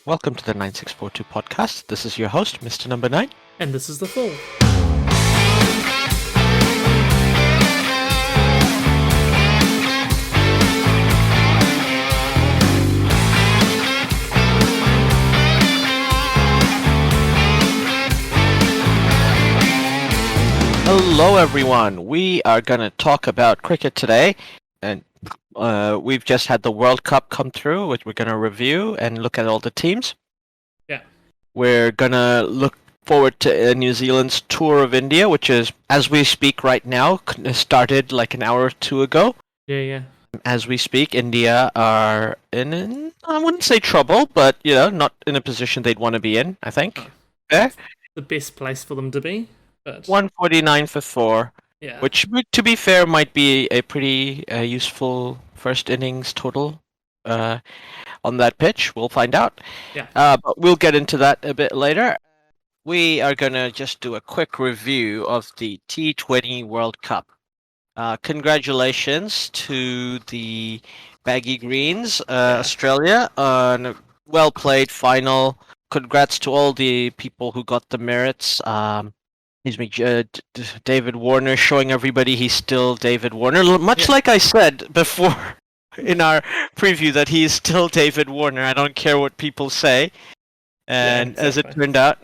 Welcome to the 9642 podcast. This is your host, Mr. Number 9. And this is The Fool. Hello, everyone. We are going to talk about cricket today. And we've just had the World Cup come through, which we're going to review and look at all the teams. Yeah. We're going to look forward to New Zealand's tour of India, which is, as we speak right now, started like an hour or two ago. Yeah. As we speak, India are in, I wouldn't say trouble, but, not in a position they'd want to be in, I think. Oh. Yeah? The best place for them to be. But 149 for 4. yeah. Which, to be fair, might be a pretty useful first innings total on that pitch. We'll find out. Yeah. But we'll get into that a bit later. We are going to just do a quick review of the T20 World Cup. Congratulations to the Baggy Greens, Australia, on a well-played final. Congrats to all the people who got the merits. David Warner showing everybody he's still David Warner. Much like I said before in our preview that he's still David Warner. I don't care what people say. And as it turned out,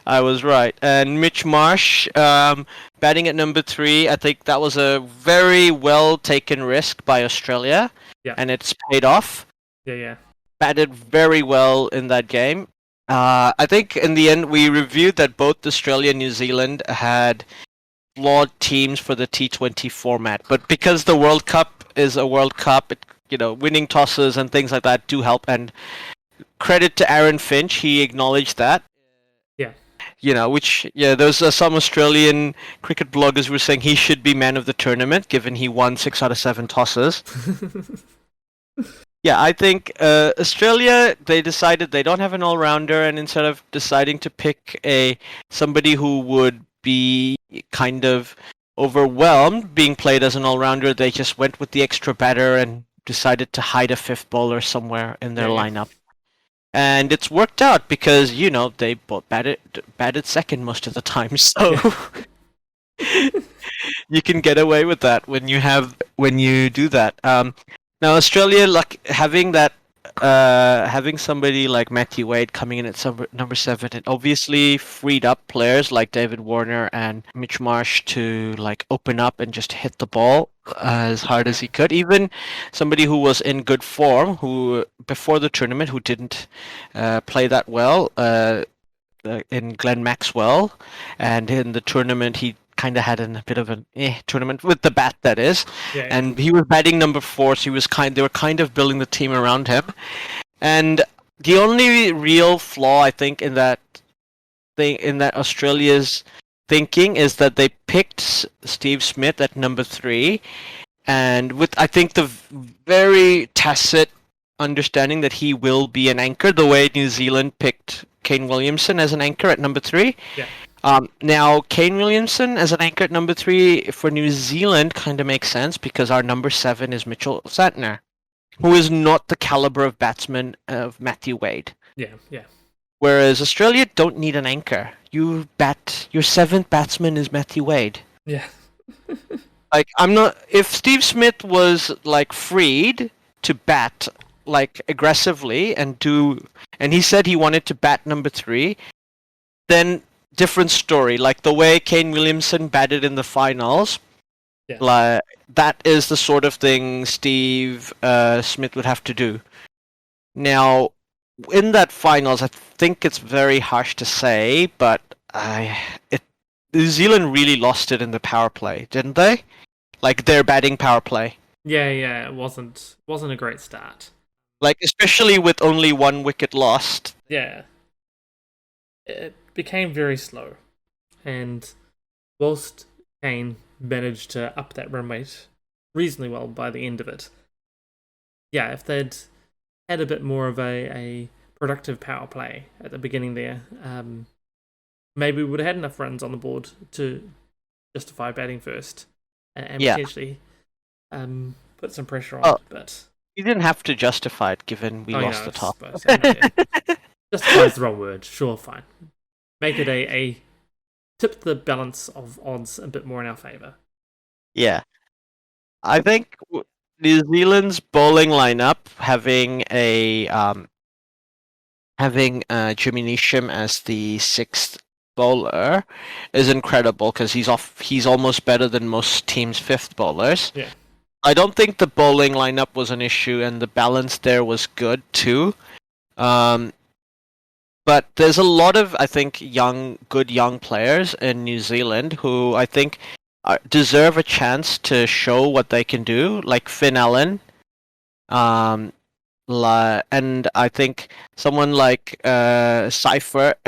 I was right. And Mitch Marsh batting at number 3. I think that was a very well taken risk by Australia. Yeah. And it's paid off. Yeah. Batted very well in that game. I think in the end we reviewed that both Australia and New Zealand had flawed teams for the T20 format, but because the World Cup is a World Cup, winning tosses and things like that do help. And credit to Aaron Finch, he acknowledged that. Yeah. Those are some Australian cricket bloggers who were saying he should be man of the tournament, given he won 6 out of 7 tosses. Yeah, I think Australia, they decided they don't have an all-rounder, and instead of deciding to pick somebody who would be kind of overwhelmed being played as an all-rounder, they just went with the extra batter and decided to hide a fifth bowler somewhere in their lineup. And it's worked out because, they both batted second most of the time, so you can get away with that when you do that. Now Australia, having somebody like Matthew Wade coming in at number 7, it obviously freed up players like David Warner and Mitch Marsh to open up and just hit the ball as hard as he could. Even somebody who was in good form, who before the tournament, who didn't play that well, in Glenn Maxwell, and in the tournament he kind of had a bit of an tournament with the bat, that is. Yeah. And he was batting number 4, so they were kind of building the team around him. And the only real flaw I think in that Australia's thinking is that they picked Steve Smith at number 3, and with I think the very tacit understanding that he will be an anchor, the way New Zealand picked Kane Williamson as an anchor at number 3. Yeah. Now, Kane Williamson as an anchor at number 3 for New Zealand kind of makes sense because our number 7 is Mitchell Santner, who is not the caliber of batsman of Matthew Wade. Yeah. Whereas Australia don't need an anchor. Your 7th batsman is Matthew Wade. Yeah. If Steve Smith was freed to bat aggressively and he said he wanted to bat number 3, then different story. The way Kane Williamson batted in the finals, that is the sort of thing Steve Smith would have to do. Now, in that finals, I think it's very harsh to say, but New Zealand really lost it in the power play, didn't they? Their batting power play. Yeah. It wasn't a great start. Especially with only 1 wicket lost. Yeah. It became very slow, and whilst Kane managed to up that run rate reasonably well by the end of it, if they'd had a bit more of a productive power play at the beginning there, maybe we would have had enough runs on the board to justify batting first and potentially put some pressure on. But You didn't have to justify it, given we lost the toss. Justifies the wrong word. Sure, fine. Make it a tip the balance of odds a bit more in our favour. Yeah. I think New Zealand's bowling lineup having Jimmy Neesham as the sixth bowler is incredible because he's almost better than most teams' fifth bowlers. Yeah. I don't think the bowling lineup was an issue, and the balance there was good too. But there's a lot of, I think, good young players in New Zealand who I think deserve a chance to show what they can do, like Finn Allen. And I think someone like Seifert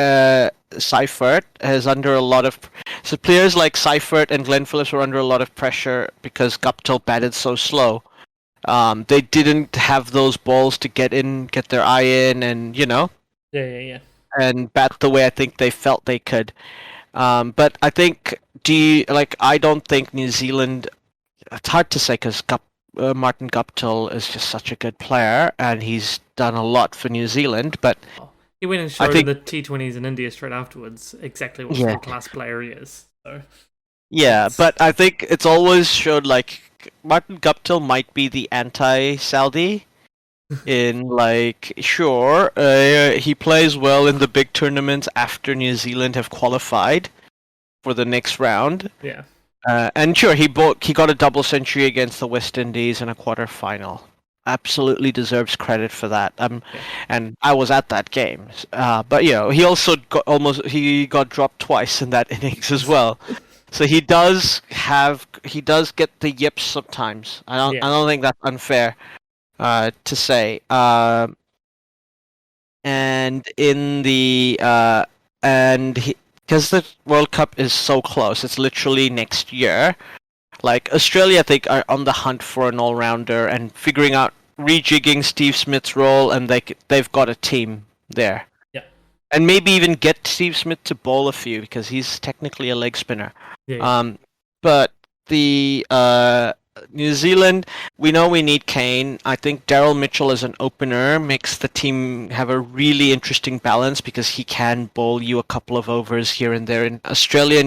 is under a lot of. So players like Seifert and Glenn Phillips were under a lot of pressure because Guptill batted so slow. They didn't have those balls to get their eye in, and Yeah. and bat the way I think they felt they could. But I think, I don't think New Zealand. It's hard to say because Martin Guptill is just such a good player, and he's done a lot for New Zealand. But he went and showed in the T20s in India straight afterwards exactly what sort of class player he is. So. Yeah, but I think it's always showed like Martin Guptill might be the anti-Saudi. In he plays well in the big tournaments after New Zealand have qualified for the next round. Yeah. And sure, he got a double century against the West Indies in a quarterfinal. Absolutely deserves credit for that. And I was at that game. But he also got dropped twice in that innings as well. So he does get the yips sometimes. I don't think that's unfair. To say, and in the because the World Cup is so close, it's literally next year. Like Australia, I think, are on the hunt for an all-rounder and figuring out rejigging Steve Smith's role, and they've got a team there. Yeah, and maybe even get Steve Smith to bowl a few because he's technically a leg spinner. Yeah. But the New Zealand, we know we need Kane. I think Daryl Mitchell as an opener makes the team have a really interesting balance because he can bowl you a couple of overs here and there. In Australia,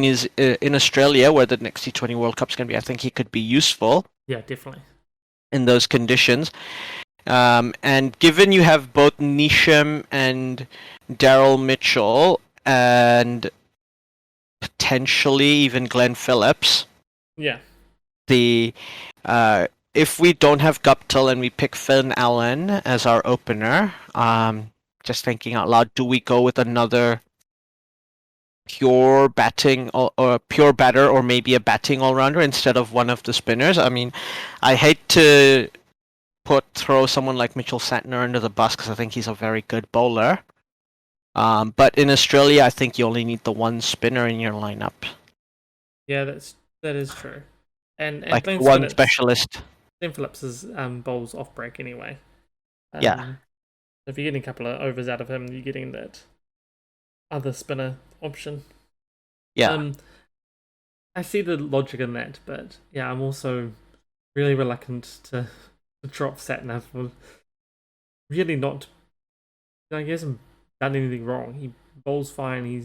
where the next T20 World Cup's going to be, I think he could be useful. Yeah, definitely. In those conditions. And given you have both Neesham and Daryl Mitchell and potentially even Glenn Phillips. Yeah. If we don't have Guptill and we pick Finn Allen as our opener, just thinking out loud, do we go with another pure batting or pure batter or maybe a batting all-rounder instead of one of the spinners? I mean, I hate to throw someone like Mitchell Santner under the bus because I think he's a very good bowler. But in Australia, I think you only need the one spinner in your lineup. Yeah, that is true. And like one specialist. Glenn Phillips's bowls off break anyway. Yeah. If you're getting a couple of overs out of him, you're getting that other spinner option. Yeah. I see the logic in that, but yeah, I'm also really reluctant to drop Santner for really not. He hasn't done anything wrong. He bowls fine. He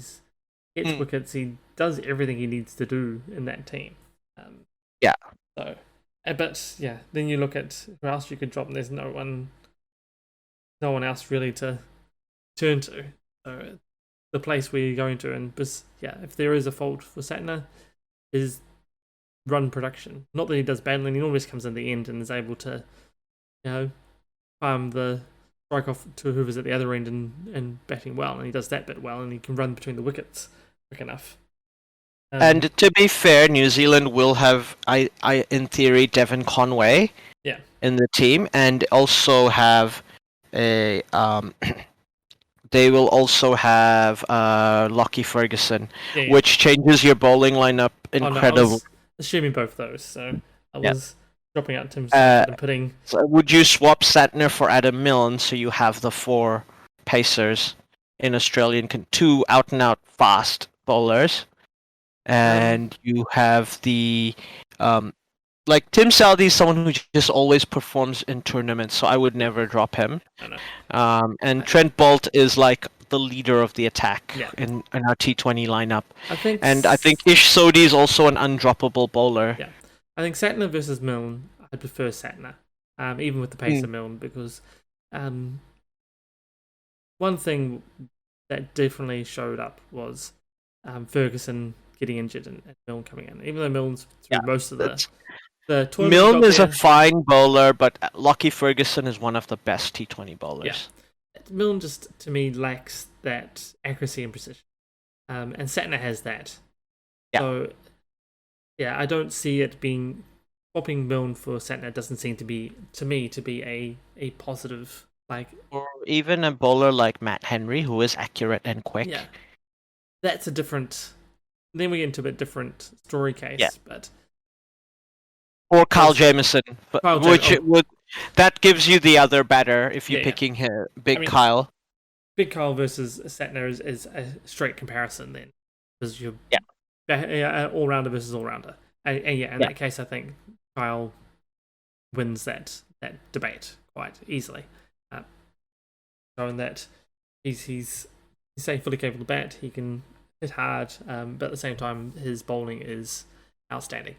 gets wickets. He does everything he needs to do in that team. Yeah. So, but yeah, then you look at who else you could drop, and there's no one else really to turn to. So the place where you're going to, and if there is a fault for Santner, is run production. Not that he does badly, and he always comes in the end and is able to, farm the strike off to whoever's at the other end and batting well, and he does that bit well, and he can run between the wickets quick enough. And to be fair, New Zealand will have, in theory, Devon Conway in the team, and also have they will also have Lockie Ferguson, which changes your bowling lineup incredibly. I was assuming both those, so I was dropping out Tim and putting. So would you swap Santner for Adam Milne so you have the four pacers in Australian, two out and out fast bowlers? And you have the like Tim Southee is someone who just always performs in tournaments, so I would never drop him. I know. And Trent Bolt is like the leader of the attack Yeah. in our T20 lineup. I think Ish Sodhi is also an undroppable bowler. Yeah, I think Satner versus Milne, I prefer Satner, even with the pace of Milne, because one thing that definitely showed up was Ferguson getting injured and Milne coming in. Even though Milne's through most of the tournament. Milne is a fine bowler, but Lockie Ferguson is one of the best T20 bowlers. Yeah. Milne just, to me, lacks that accuracy and precision. And Satner has that. Yeah. So, yeah, I don't see it being... Swapping Milne for Satner doesn't seem to be, to me, to be a positive... Or even a bowler like Matt Henry, who is accurate and quick. Yeah. That's a different... Then we get into a bit different story case, but... Or Kyle Jamieson, that gives you the other batter if you're picking here, Kyle. Big Kyle versus Satner is a straight comparison then, because you're all-rounder versus all-rounder, and in that case, I think Kyle wins that debate quite easily, showing that he's fully capable to bat, he can hit hard, but at the same time, his bowling is outstanding.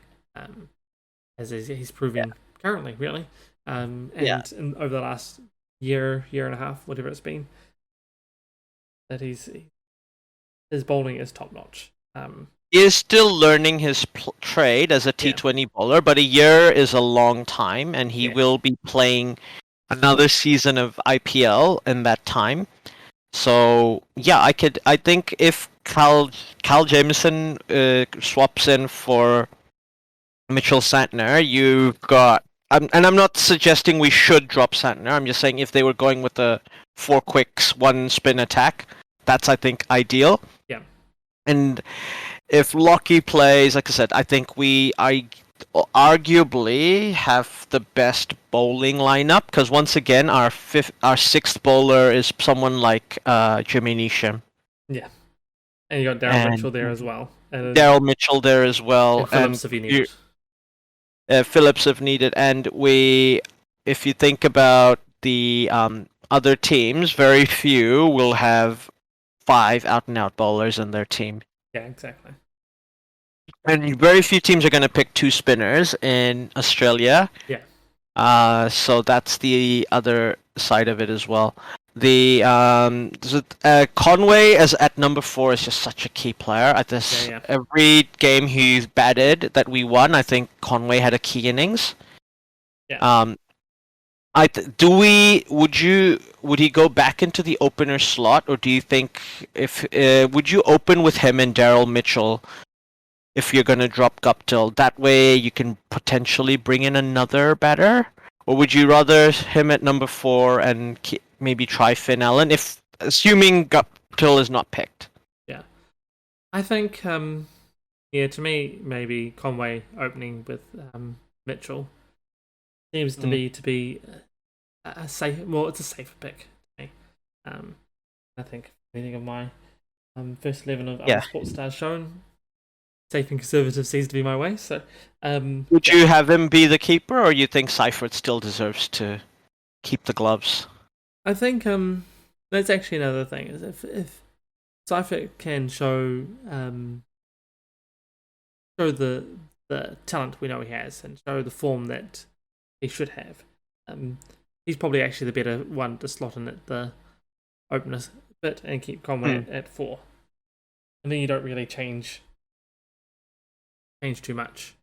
As he's proving currently, really. And over the last year and a half, whatever it's been, that his bowling is top notch. He is still learning his trade as a T20 bowler, but a year is a long time, and he will be playing another season of IPL in that time. So I think if Kyle Jamieson swaps in for Mitchell Santner, you've got... and I'm not suggesting we should drop Santner. I'm just saying if they were going with the 4 quicks, 1 spin attack, that's, I think, ideal. Yeah. And if Lockie plays, like I said, I think I arguably have the best bowling lineup, because once again, our 6th bowler is someone like Jimmy Neesham. Yeah. And you got Daryl Mitchell there as well. Daryl Mitchell there as well. And Phillips if you need it. Phillips if needed, and if you think about the other teams, very few will have 5 out-and-out bowlers in their team. Yeah, exactly. And very few teams are going to pick 2 spinners in Australia. Yeah. So that's the other side of it as well. The Conway as at number 4 is just such a key player at this. Every game he's batted that we won, I think Conway had a key innings. Yeah. Would he go back into the opener slot, or do you think would you open with him and Daryl Mitchell if you're going to drop Guptill? That way you can potentially bring in another batter, or would you rather him at number 4 and maybe try Finn Allen, if assuming Guptill is not picked? Yeah, I think to me maybe Conway opening with Mitchell seems to be a safe. Well, it's a safer pick to me. I think anything of my first 11 of Sports Stars shown, safe and conservative seems to be my way. So, would you have him be the keeper, or you think Seifert still deserves to keep the gloves? I think that's actually another thing. Is if Seifert can show the talent we know he has, and show the form that he should have, he's probably actually the better one to slot in at the opener bit and keep Conway at 4, and then you don't really change too much.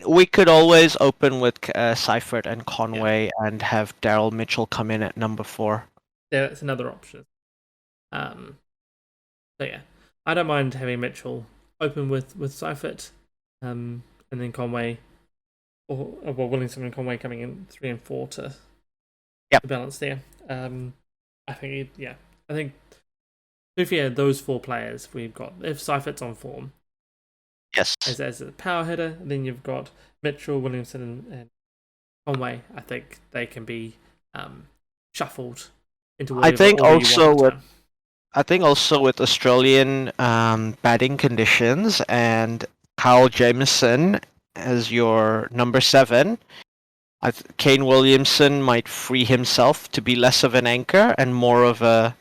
We could always open with Seifert and Conway and have Daryl Mitchell come in at number 4. Yeah, that's another option. So yeah, I don't mind having Mitchell open with Seifert, and then Conway, or Williamson and Conway coming in 3 and 4 to balance there. I think if you had those 4 players, we've got, if Seifert's on form, yes, as a power hitter, then you've got Mitchell, Williamson, and Conway. I think they can be shuffled into whatever I think also with Australian batting conditions and Kyle Jamieson as your number 7. Kane Williamson might free himself to be less of an anchor and more of a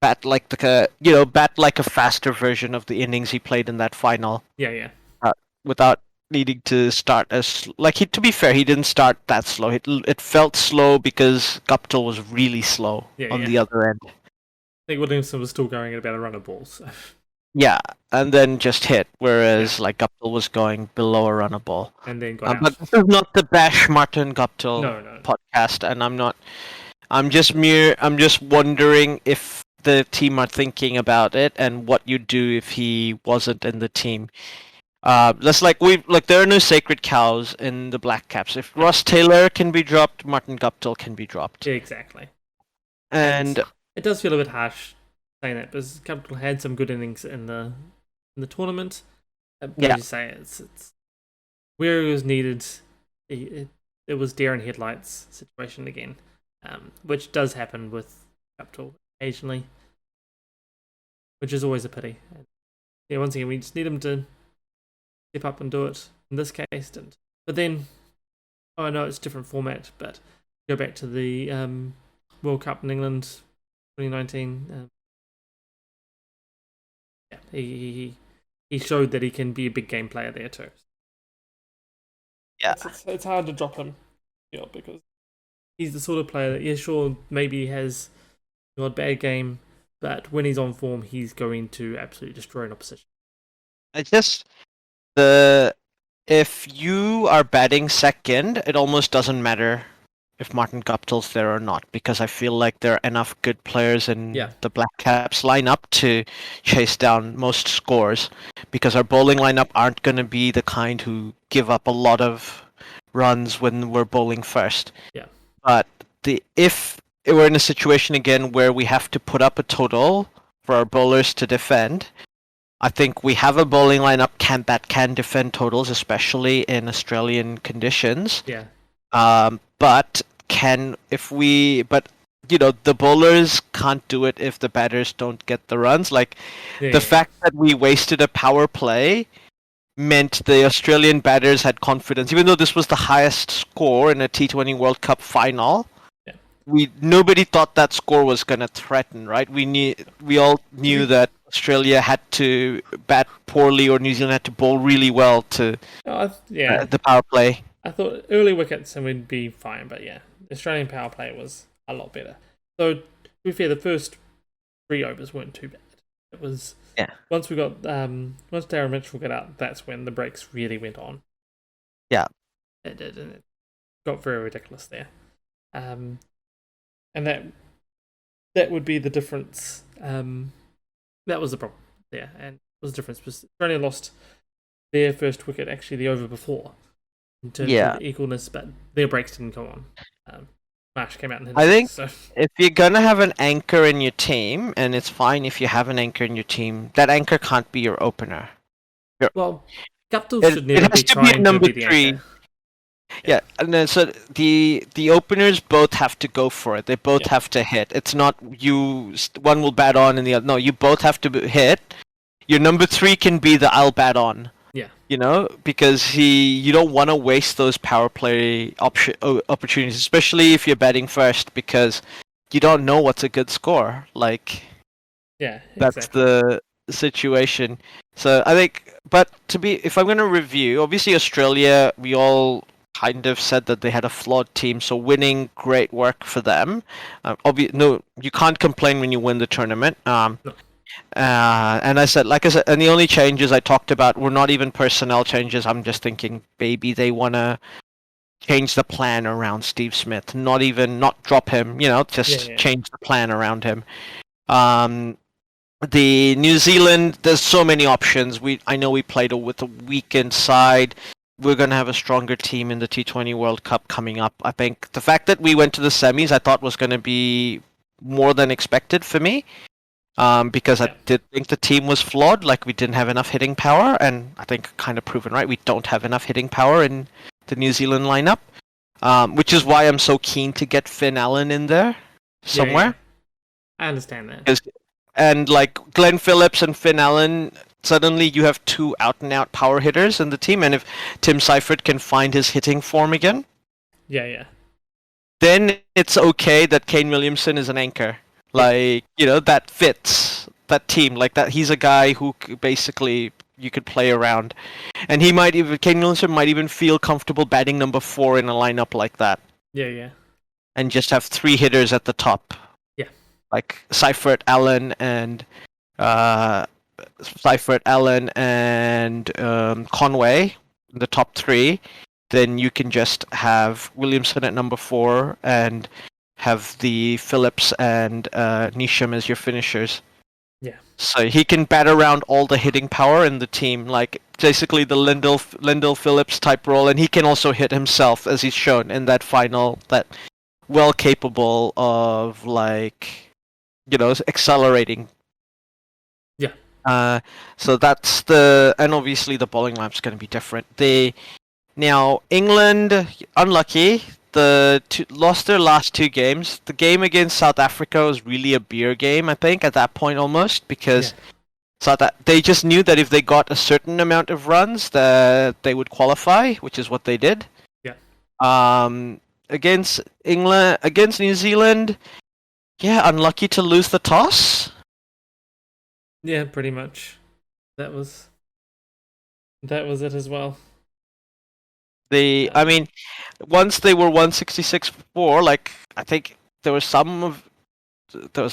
bat like a faster version of the innings he played in that final. Yeah. Without needing to start as to be fair, he didn't start that slow. It felt slow because Guptill was really slow on the other end. I think Williamson was still going at about a run of balls. So. Yeah, and then just hit, whereas Guptill was going below a run of ball. And then got out. But this is not the bash Martin Guptill No. podcast, and I'm just wondering if the team are thinking about it and what you'd do if he wasn't in the team. There are no sacred cows in the Black Caps. If Ross Taylor can be dropped, Martin Guptill can be dropped. Yeah, exactly. And it does feel a bit harsh saying that, because Guptill had some good innings in the tournament. But as you say, it's where he was needed. It was deer in headlights situation again, which does happen with Guptill occasionally, which is always a pity. Yeah, once again, we just need him to step up and do it. In this case, didn't. But then, I know it's a different format, but go back to the World Cup in England 2019. He showed that he can be a big game player there too. Yeah, it's hard to drop him, because he's the sort of player that, sure, maybe he has an odd bad game, but when he's on form, he's going to absolutely destroy an opposition. If you are batting second, it almost doesn't matter if Martin Guptill's there or not, because I feel like there are enough good players in the Black Caps lineup to chase down most scores, because our bowling lineup aren't going to be the kind who give up a lot of runs when we're bowling first. Yeah. But if we're in a situation again where we have to put up a total for our bowlers to defend, I think we have a bowling lineup that can defend totals, especially in Australian conditions. Yeah. But the bowlers can't do it if the batters don't get the runs. The fact that we wasted a power play meant the Australian batters had confidence, even though this was the highest score in a T20 World Cup final. Nobody thought that score was going to threaten, right? We all knew that Australia had to bat poorly or New Zealand had to bowl really well to the power play. I thought early wickets and we'd be fine, but the Australian power play was a lot better. So, to be fair, the first 3 overs weren't too bad. It was once we got once Darren Mitchell got out, that's when the breaks really went on. Yeah, it did, and it got very ridiculous there. And that would be the difference. That was the problem there, and it was the difference. Australia lost their first wicket actually the over before in terms of equalness, but their breaks didn't go on. Marsh came out and hit I think so. If you're gonna have an anchor in your team, and it's fine if you have an anchor in your team, that anchor can't be your opener. Well, Guptill should never be trying to be the anchor. Yeah, and then so the openers both have to go for it. They both have to hit. It's not one will bat on and the other. No, you both have to hit. Your number 3 can be the I'll bat on. Yeah. Because you don't want to waste those power play opportunities, especially if you're batting first, because you don't know what's a good score. That's the situation. So I think, but if I'm going to review, obviously Australia, we all kind of said that they had a flawed team, so winning, great work for them. No, you can't complain when you win the tournament. No. And I said, and the only changes I talked about were not even personnel changes. I'm just thinking, maybe they want to change the plan around Steve Smith. Not drop him, change the plan around him. The New Zealand, there's so many options. I know we played with a weakened side. We're going to have a stronger team in the T20 World Cup coming up. I think the fact that we went to the semis, I thought was going to be more than expected for me. Because I did think the team was flawed, we didn't have enough hitting power, and I think kind of proven right, we don't have enough hitting power in the New Zealand lineup, which is why I'm so keen to get Finn Allen in there somewhere. I understand that. And Glenn Phillips and Finn Allen, suddenly you have two out-and-out power hitters in the team, and if Tim Seifert can find his hitting form again, Yeah. then it's okay that Kane Williamson is an anchor. Like, that fits that team. Like that, he's a guy who basically you could play around, and Kane Williamson might even feel comfortable batting number 4 in a lineup like that. Yeah. And just have 3 hitters at the top. Yeah. Like Seifert, Allen, and Conway, the top 3. Then you can just have Williamson at number 4 and have the Phillips and Neesham as your finishers. Yeah. So he can bat around all the hitting power in the team, like basically the Lindell Phillips type role, and he can also hit himself, as he's shown in that final. That well capable of accelerating. Yeah. So that's and obviously the bowling lineup's going to be different. Now England unlucky. Lost their last 2 games. The game against South Africa was really a beer game, I think, at that point almost, because they just knew that if they got a certain amount of runs, that they would qualify, which is what they did. Yeah. Against New Zealand, unlucky to lose the toss. Yeah, pretty much. That was it as well. I mean, once they were 166-4, I think there was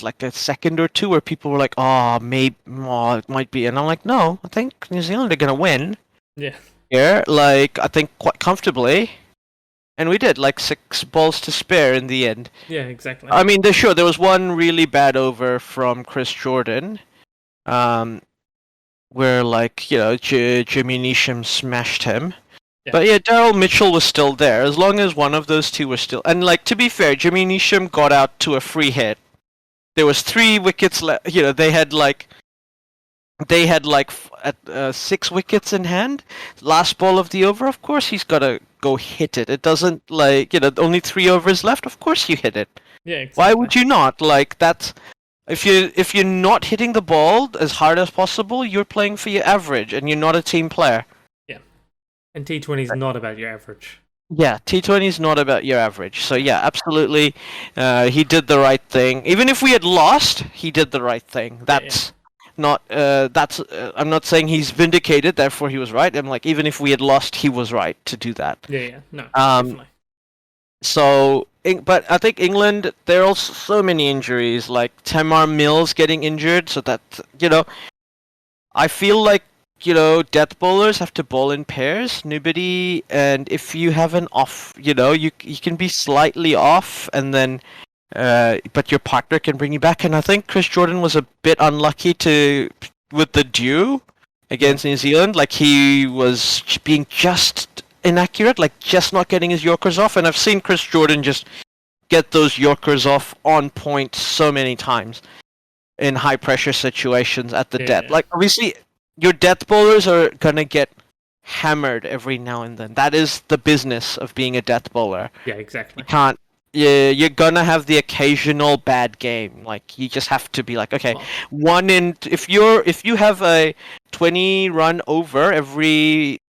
like a second or two where people were like, it might be, and I'm like, no, I think New Zealand are gonna win. Yeah. Here, I think quite comfortably, and we did, 6 balls to spare in the end. Yeah, exactly. I mean, there was one really bad over from Chris Jordan, where Jimmy Neesham smashed him. Yeah. But Daryl Mitchell was still there, as long as one of those two was still. And to be fair, Jimmy Neesham got out to a free hit. There was 3 wickets left. They had 6 wickets in hand. Last ball of the over, of course he's got to go hit it. It doesn't only 3 overs left. Of course you hit it. Yeah, exactly. Why would you not? That's if you're not hitting the ball as hard as possible, you're playing for your average, and you're not a team player. And T20 is not about your average. Yeah, T20 is not about your average. So absolutely, he did the right thing. Even if we had lost, he did the right thing. That's not. I'm not saying he's vindicated. Therefore, he was right. I'm like, even if we had lost, he was right to do that. Yeah. No. Definitely. So, but I think England, there are also so many injuries, like Tamar Mills getting injured. So that I feel like. Death bowlers have to bowl in pairs. Nobody, and if you have an off, you can be slightly off, and then, but your partner can bring you back. And I think Chris Jordan was a bit unlucky with the dew against New Zealand. He was being just inaccurate, just not getting his Yorkers off. And I've seen Chris Jordan just get those Yorkers off on point so many times in high pressure situations at the death. Obviously. Your death bowlers are gonna get hammered every now and then. That is the business of being a death bowler. Yeah, exactly. You're gonna have the occasional bad game. You just have to be okay. If you have a 20-run over every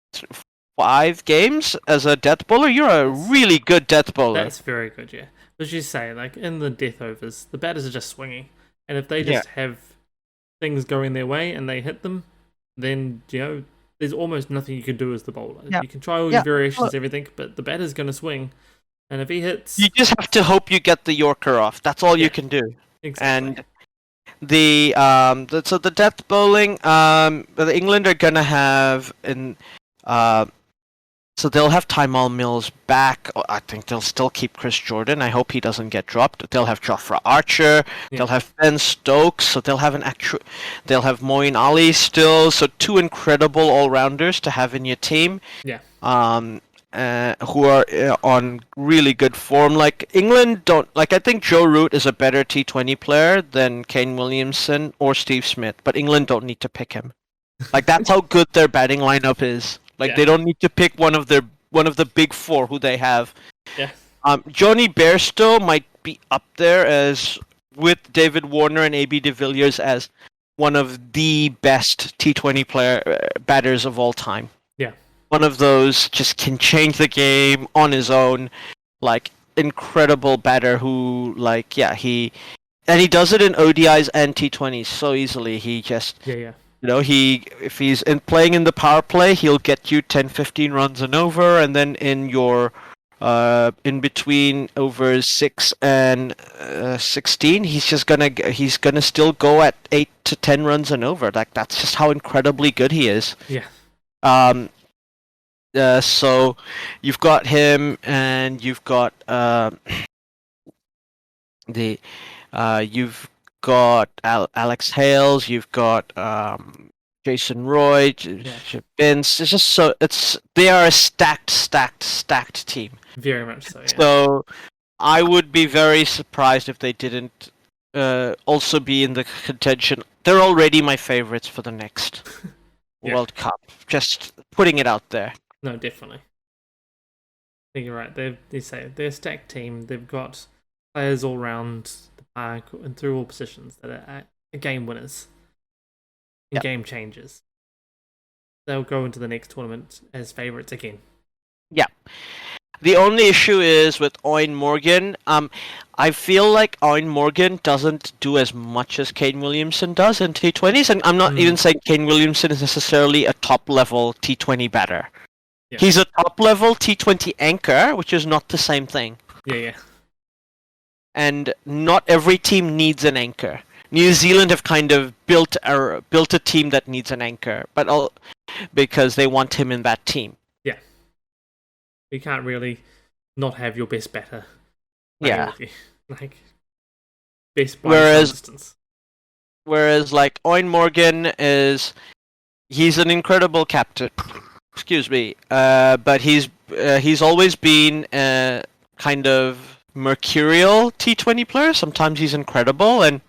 5 games as a death bowler, you're a really good death bowler. That's very good. Yeah, as you say, in the death overs, the batters are just swinging, and if they just have things going their way and they hit them. Then, there's almost nothing you can do as the bowler. Yeah. You can try all your variations, everything, but the batter's going to swing. And if he hits... You just have to hope you get the Yorker off. That's all you can do. Exactly. And the death bowling, the England are going to have... So they'll have Tymal Mills back. I think they'll still keep Chris Jordan. I hope he doesn't get dropped. They'll have Jofra Archer. Yeah. They'll have Ben Stokes. So they'll have They'll have Moeen Ali still. So 2 incredible all-rounders to have in your team. Yeah. Who are on really good form. England don't... I think Joe Root is a better T20 player than Kane Williamson or Steve Smith. But England don't need to pick him. That's how good their batting lineup is. They don't need to pick one of the big 4 who they have. Yeah. Johnny Bairstow might be up there as with David Warner and AB de Villiers as one of the best T20 batters of all time. Yeah. One of those just can change the game on his own, like incredible batter who he does it in ODIs and T20s so easily. He just Yeah. if he's playing in the power play, he'll get you 10, 15 runs and over, and then in your in between overs 6 and 16, he's gonna still go at 8 to 10 runs and over. Like that's just how incredibly good he is. Yeah. So you've got him, and you've got you've got Alex Hales, you've got Jason Roy, Vince. It's just they are a stacked team. Very much so. Yeah. So I would be very surprised if they didn't also be in the contention. They're already my favorites for the next World Cup. Just putting it out there. No, definitely. I think you're right. They're a stacked team. They've got players all around the park and through all positions that are game winners and game changers. They'll go into the next tournament as favourites again. Yeah. The only issue is with Owen Morgan. I feel like Owen Morgan doesn't do as much as Kane Williamson does in T20s, and I'm not even saying Kane Williamson is necessarily a top-level T20 batter. Yeah. He's a top-level T20 anchor, which is not the same thing. Yeah. And not every team needs an anchor. New Zealand have kind of built a team that needs an anchor, but because they want him in that team. Yeah. You can't really not have your best batter. Yeah. Like best by distance. Whereas like Owen Morgan he's an incredible captain. Excuse me. But he's always been a kind of mercurial T20 player. Sometimes he's incredible and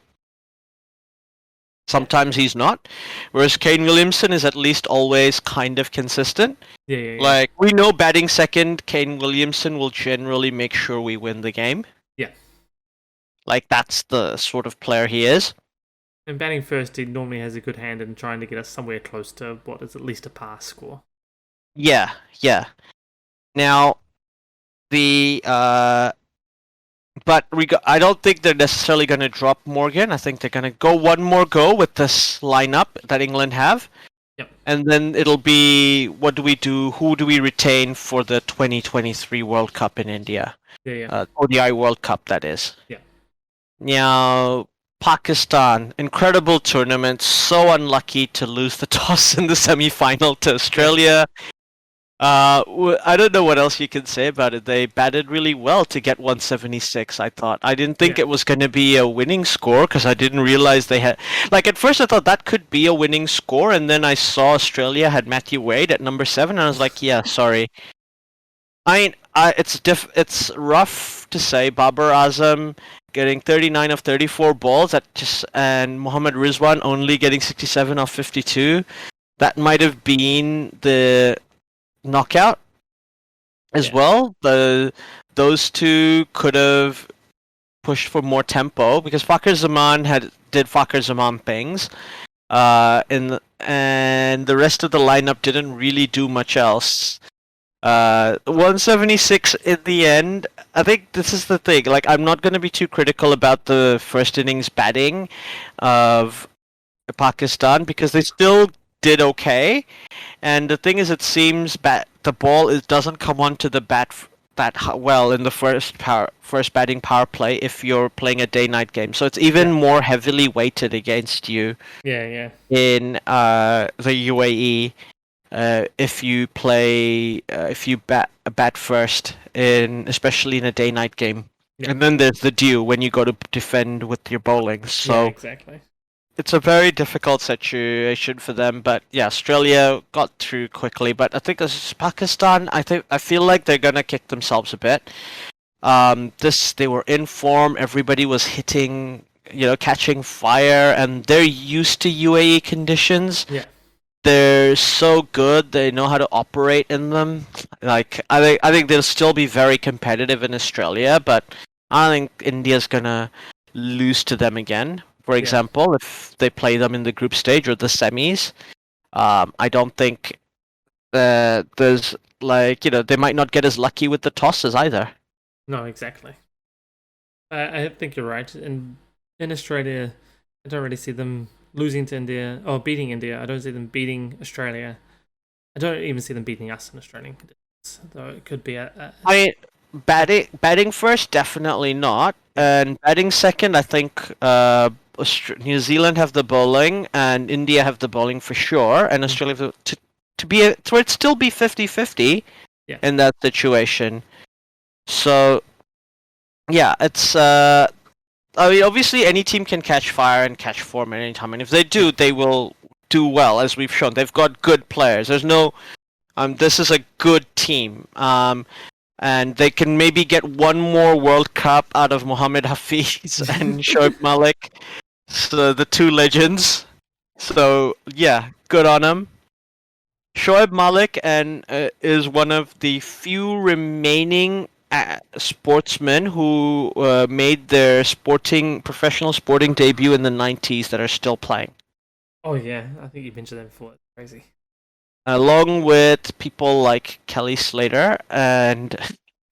sometimes he's not. Whereas Kane Williamson is at least always kind of consistent. Yeah. Like, we know batting second, Kane Williamson will generally make sure we win the game. Yeah. Like, that's the sort of player he is. And batting first, he normally has a good hand in trying to get us somewhere close to what is at least a pass score. Yeah. Now, but I don't think they're necessarily going to drop Morgan. I think they're going to go one more go with this lineup that England have. Yep. And then it'll be, what do we do? Who do we retain for the 2023 World Cup in India? Yeah. ODI World Cup, that is. Yeah. Now, Pakistan, incredible tournament. So unlucky to lose the toss in the semi-final to Australia. I don't know what else you can say about it. They batted really well to get 176, I thought. I didn't think it was going to be a winning score because I didn't realize they had... Like, at first I thought that could be a winning score, and then I saw Australia had Matthew Wade at number 7, and I was like, yeah, sorry. I mean, it's rough to say. Babar Azam getting 39 of 34 balls, and Mohammad Rizwan only getting 67 of 52. That might have been the knockout as well. Those two could have pushed for more tempo because Fakhar Zaman did Fakhar Zaman things, and the rest of the lineup didn't really do much else. 176 in the end. I think this is the thing. Like, I'm not going to be too critical about the first innings batting of Pakistan because they still did okay, and the thing is, it seems the ball doesn't come onto the bat that well in the first batting power play if you're playing a day-night game. So it's even more heavily weighted against you. Yeah. In the UAE, if you bat first especially in a day-night game, and then there's the dew when you go to defend with your bowling. So exactly. It's a very difficult situation for them, but yeah, Australia got through quickly. But I think this is Pakistan. I feel like they're gonna kick themselves a bit. They were in form. Everybody was hitting, catching fire, and they're used to UAE conditions. Yeah, they're so good. They know how to operate in them. Like I think they'll still be very competitive in Australia, but I think India's gonna lose to them again. for example, if they play them in the group stage or the semis. I don't think there's they might not get as lucky with the tosses either. No, exactly. I think you're right. In Australia, I don't really see them losing to India or beating India. I don't see them beating Australia. I don't even see them beating us in Australian conditions. Though it could be I mean, batting first, definitely not, and batting second, I think New Zealand have the bowling and India have the bowling for sure, and Australia have to it still be 50-50 in that situation. So yeah, it's I mean, obviously any team can catch fire and catch form at any time, and if they do, they will do well, as we've shown. They've got good players. There's no this is a good team. And they can maybe get one more World Cup out of Mohammad Hafiz and Shoaib Malik, so the two legends. So yeah, good on them. Shoaib Malik is one of the few remaining sportsmen who made their professional sporting debut in the 90s that are still playing. Oh yeah, I think you mentioned that before. It's crazy. Along with people like Kelly Slater and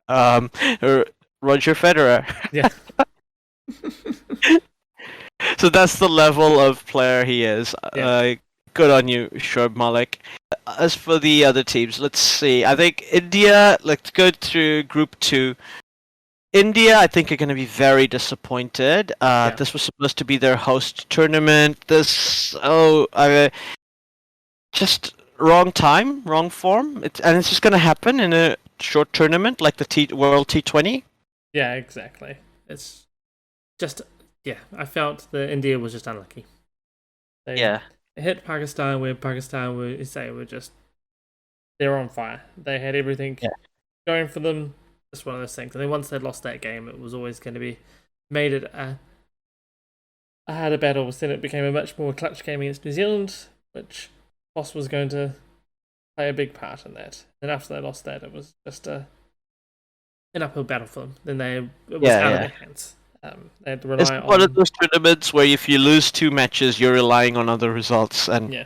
Roger Federer. Yeah. So that's the level of player he is. Yeah. Good on you, Shoaib Malik. As for the other teams, let's see. I think India, let's go through Group 2. India, I think, are going to be very disappointed. This was supposed to be their host tournament. Just wrong time, wrong form. And it's just going to happen in a short tournament like the World T20. Yeah, exactly. It's just, I felt that India was just unlucky. They hit Pakistan where Pakistan were just, they're on fire. They had everything going for them. Just one of those things. I think once they lost that game, it was always going to be made it a harder battle. Then it became a much more clutch game against New Zealand, which Boss was going to play a big part in that. And after they lost that, it was just an uphill battle for them. Then it was out of their hands. They had to rely on... one of those tournaments where if you lose 2 matches, you're relying on other results. And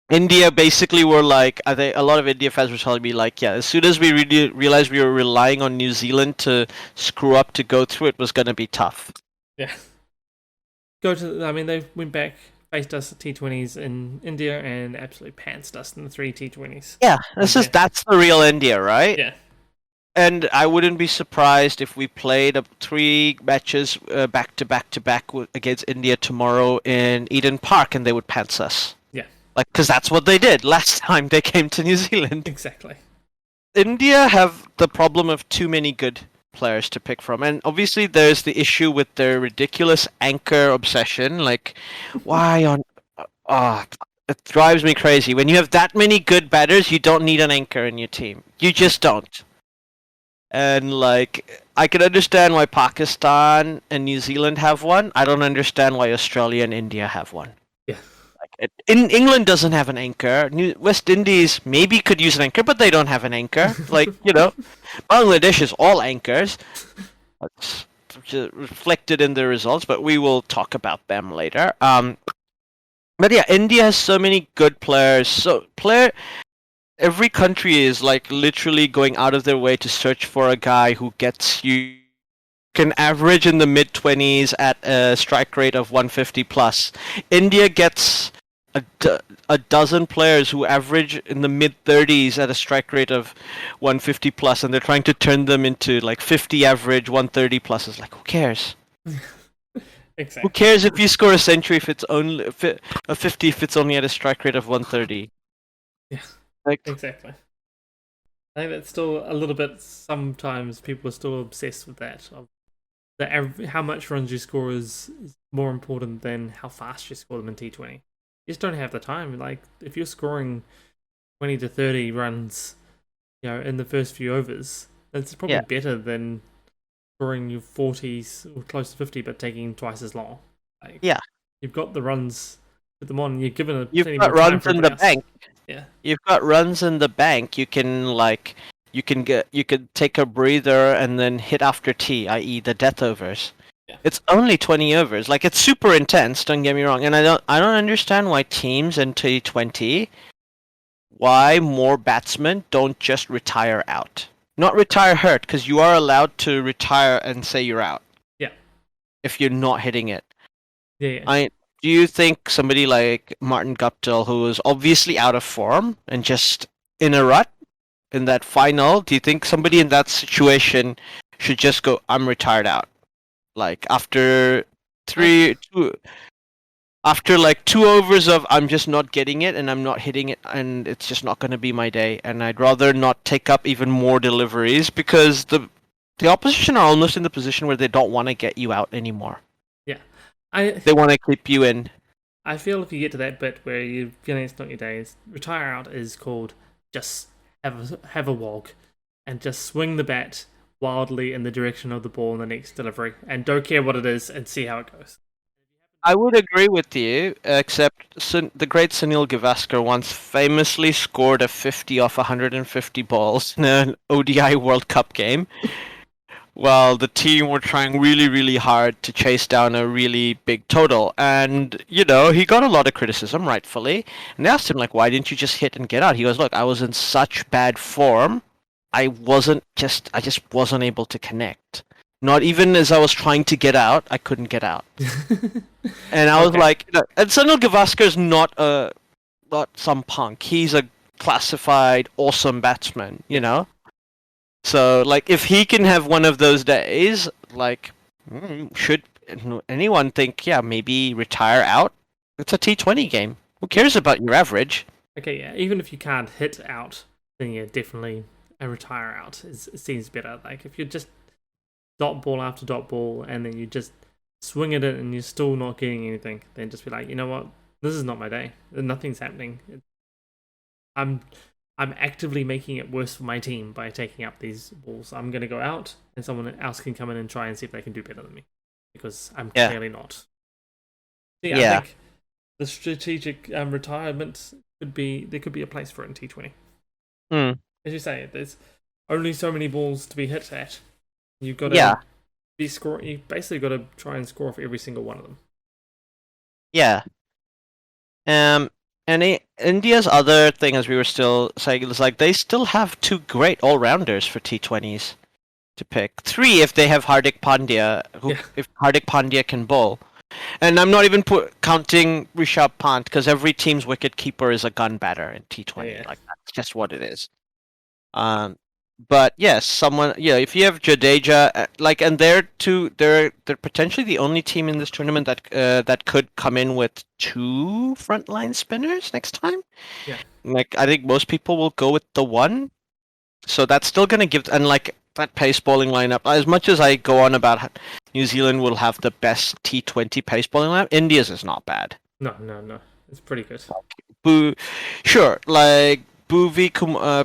India basically were like, I think a lot of India fans were telling me like, as soon as we realized we were relying on New Zealand to screw up to go through, it was going to be tough. Yeah. They went back, faced us at T20s in India and absolutely pantsed us in the 3 T20s. Yeah, that's the real India, right? Yeah. And I wouldn't be surprised if we played 3 matches back to back against India tomorrow in Eden Park, and they would pants us. Yeah. Because that's what they did last time they came to New Zealand. Exactly. India have the problem of too many good players to pick from, and obviously there's the issue with their ridiculous anchor obsession. Like, why on? It drives me crazy. When you have that many good batters, you don't need an anchor in your team. You just don't. And like, I can understand why Pakistan and New Zealand have one. I don't understand why Australia and India have one. Yeah. In England doesn't have an anchor. West Indies maybe could use an anchor, but they don't have an anchor. Like, Bangladesh is all anchors. That's reflected in the results, but we will talk about them later. But yeah, India has so many good players. Every country is like literally going out of their way to search for a guy who gets you can average in the mid-20s at a strike rate of 150 plus. India gets a dozen players who average in the mid-30s at a strike rate of 150 plus, and they're trying to turn them into like 50 average, 130 plus. It's like, who cares? Exactly. Who cares if you score a century if it's only a 50 if it's only at a strike rate of 130? Yeah, like, exactly. I think that's still a little bit. Sometimes people are still obsessed with that. How much runs you score is more important than how fast you score them in T20. You just don't have the time. Like, if you're scoring 20 to 30 runs, in the first few overs, that's probably better than scoring your 40s or close to 50, but taking twice as long. Like, you've got the runs, put them on. You've got runs in the bank. Yeah, you've got runs in the bank. You can take a breather and then hit after tea, i.e. the death overs. Yeah. It's only 20 overs. Like, it's super intense, don't get me wrong. And I don't understand why teams in T20, why more batsmen don't just retire out. Not retire hurt, because you are allowed to retire and say you're out. Yeah. If you're not hitting it. Yeah. Do you think somebody like Martin Guptill, who was obviously out of form and just in a rut in that final, do you think somebody in that situation should just go, I'm retired out? Like after I, after like 2 overs of I'm just not getting it and I'm not hitting it and it's just not going to be my day, and I'd rather not take up even more deliveries because the opposition are almost in the position where they don't want to get you out anymore. yeah. I They want to keep you in. I feel if you get to that bit where you're feeling it's not your day, retire out is called just have a walk and just swing the bat wildly in the direction of the ball in the next delivery and don't care what it is and see how it goes. I would agree with you, except the great Sunil Gavaskar once famously scored a 50 off 150 balls in an ODI World Cup game, while the team were trying really, really hard to chase down a really big total. And, he got a lot of criticism, rightfully. And they asked him, like, why didn't you just hit and get out? He goes, look, I was in such bad form, I just wasn't able to connect. Not even as I was trying to get out, I couldn't get out. And I was Okay. like, and Sunil Gavaskar's not some punk. He's a classified awesome batsman, So like, if he can have one of those days, like, should anyone think, yeah, maybe retire out? It's a T20 game. Who cares about your average? Okay, yeah. Even if you can't hit out, then yeah, definitely a retire out it seems better. Like if you're just dot ball after dot ball and then you just swing at it and you're still not getting anything, then just be like, you know what, this is not my day. Nothing's happening. I'm actively making it worse for my team by taking up these balls. I'm gonna go out and someone else can come in and try and see if they can do better than me because I'm Yeah. clearly not. So yeah, Yeah. I think the strategic retirement there could be a place for it in T20. Hmm. As you say, there's only so many balls to be hit at. You've got to Yeah. be score. You basically got to try and score off every single one of them. Yeah. Um, and India's other thing, as we were still saying, is like they still have two great all-rounders for T20s to pick. Three if they have Hardik Pandya, if Hardik Pandya can bowl. And I'm not even counting Rishabh Pant because every team's wicket keeper is a gun batter in T20. Yeah. Like that's just what it is. But yes, if you have Jadeja, and they're potentially the only team in this tournament that could come in with two frontline spinners next time. Yeah. Like I think most people will go with the one, so that's still gonna give that pace bowling lineup. As much as I go on about New Zealand will have the best T20 pace bowling lineup, India's is not bad. No, it's pretty good. Sure, like Bhuvi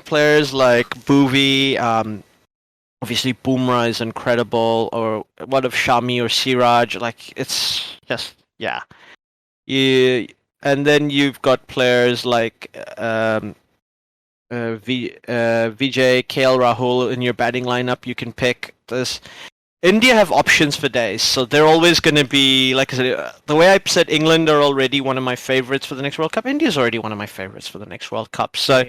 players like Bhuvi, obviously Bumrah is incredible, or what of Shami or Siraj, like it's just and then you've got players like Vijay, KL Rahul in your batting lineup. You can pick this. India have options for days, so they're always going to be, like I said, the way I said England are already one of my favorites for the next World Cup, India's already one of my favorites for the next World Cup. So,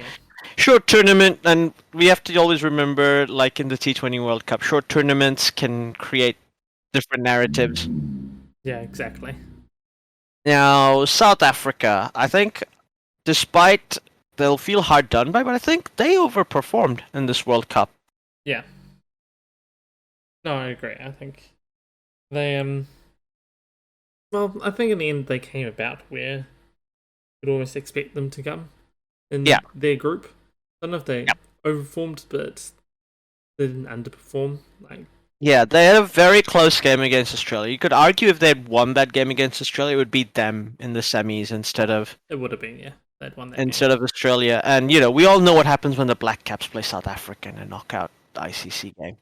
short tournament, and we have to always remember, like in the T20 World Cup, short tournaments can create different narratives. Yeah, exactly. Now, South Africa, I think, despite they'll feel hard done by, but I think they overperformed in this World Cup. Yeah. No, I agree. I think they well, I think in the end they came about where you'd almost expect them to come in their group. I don't know if they overperformed, but they didn't underperform. Yeah, they had a very close game against Australia. You could argue if they had won that game against Australia, it would be them in the semis instead of... It would have been, yeah. They'd won that instead game. Of Australia. And, we all know what happens when the Black Caps play South Africa in a knockout ICC game.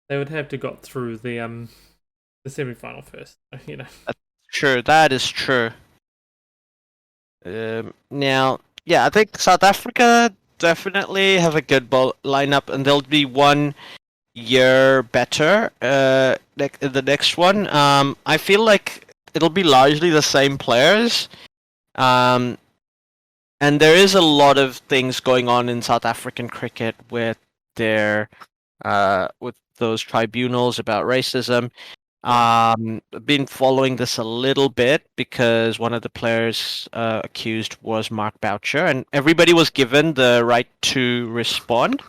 They would have to got through the semi-final first, That's true, that is true. Now, I think South Africa definitely have a good ball lineup, and there'll be one year better. The next one, I feel like it'll be largely the same players. And there is a lot of things going on in South African cricket with their with those tribunals about racism. I've been following this a little bit because one of the players accused was Mark Boucher, and everybody was given the right to respond.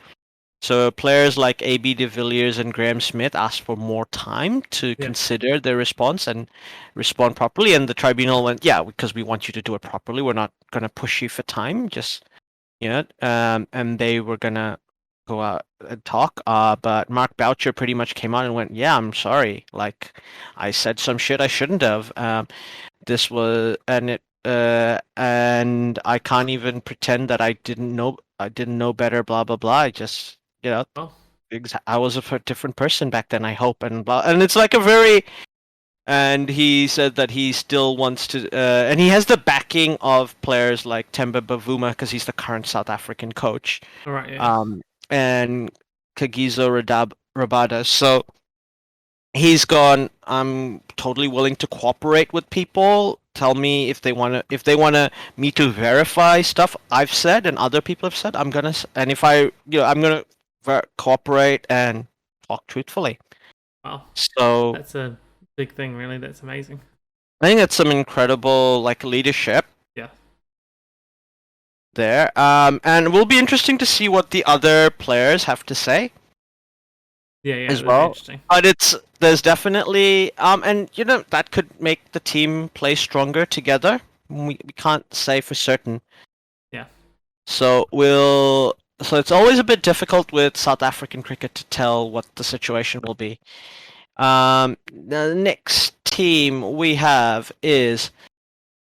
So players like A.B. de Villiers and Graham Smith asked for more time to consider their response and respond properly, and the tribunal went, yeah, because we want you to do it properly. We're not going to push you for time, just and they were gonna go out and talk. But Mark Boucher pretty much came out and went, yeah, I'm sorry. Like, I said some shit I shouldn't have. This was, and I can't even pretend that I didn't know. I didn't know better. Blah blah blah. I just, Oh, I was a different person back then. I hope, and blah. And it's like a very. And he said that he still wants to, and he has the backing of players like Temba Bavuma because he's the current South African coach. all right. Yeah. And Kagiso Rabada. So he's gone, I'm totally willing to cooperate with people. Tell me if they wanna me to verify stuff I've said and other people have said. I'm gonna, and if I'm gonna cooperate and talk truthfully. Wow. So That's a big thing, really. That's amazing. I think that's some incredible leadership. Yeah. There. And it will be interesting to see what the other players have to say. Yeah, as well. Interesting. But there's definitely and that could make the team play stronger together. We can't say for certain. Yeah. So it's always a bit difficult with South African cricket to tell what the situation will be. The next team we have is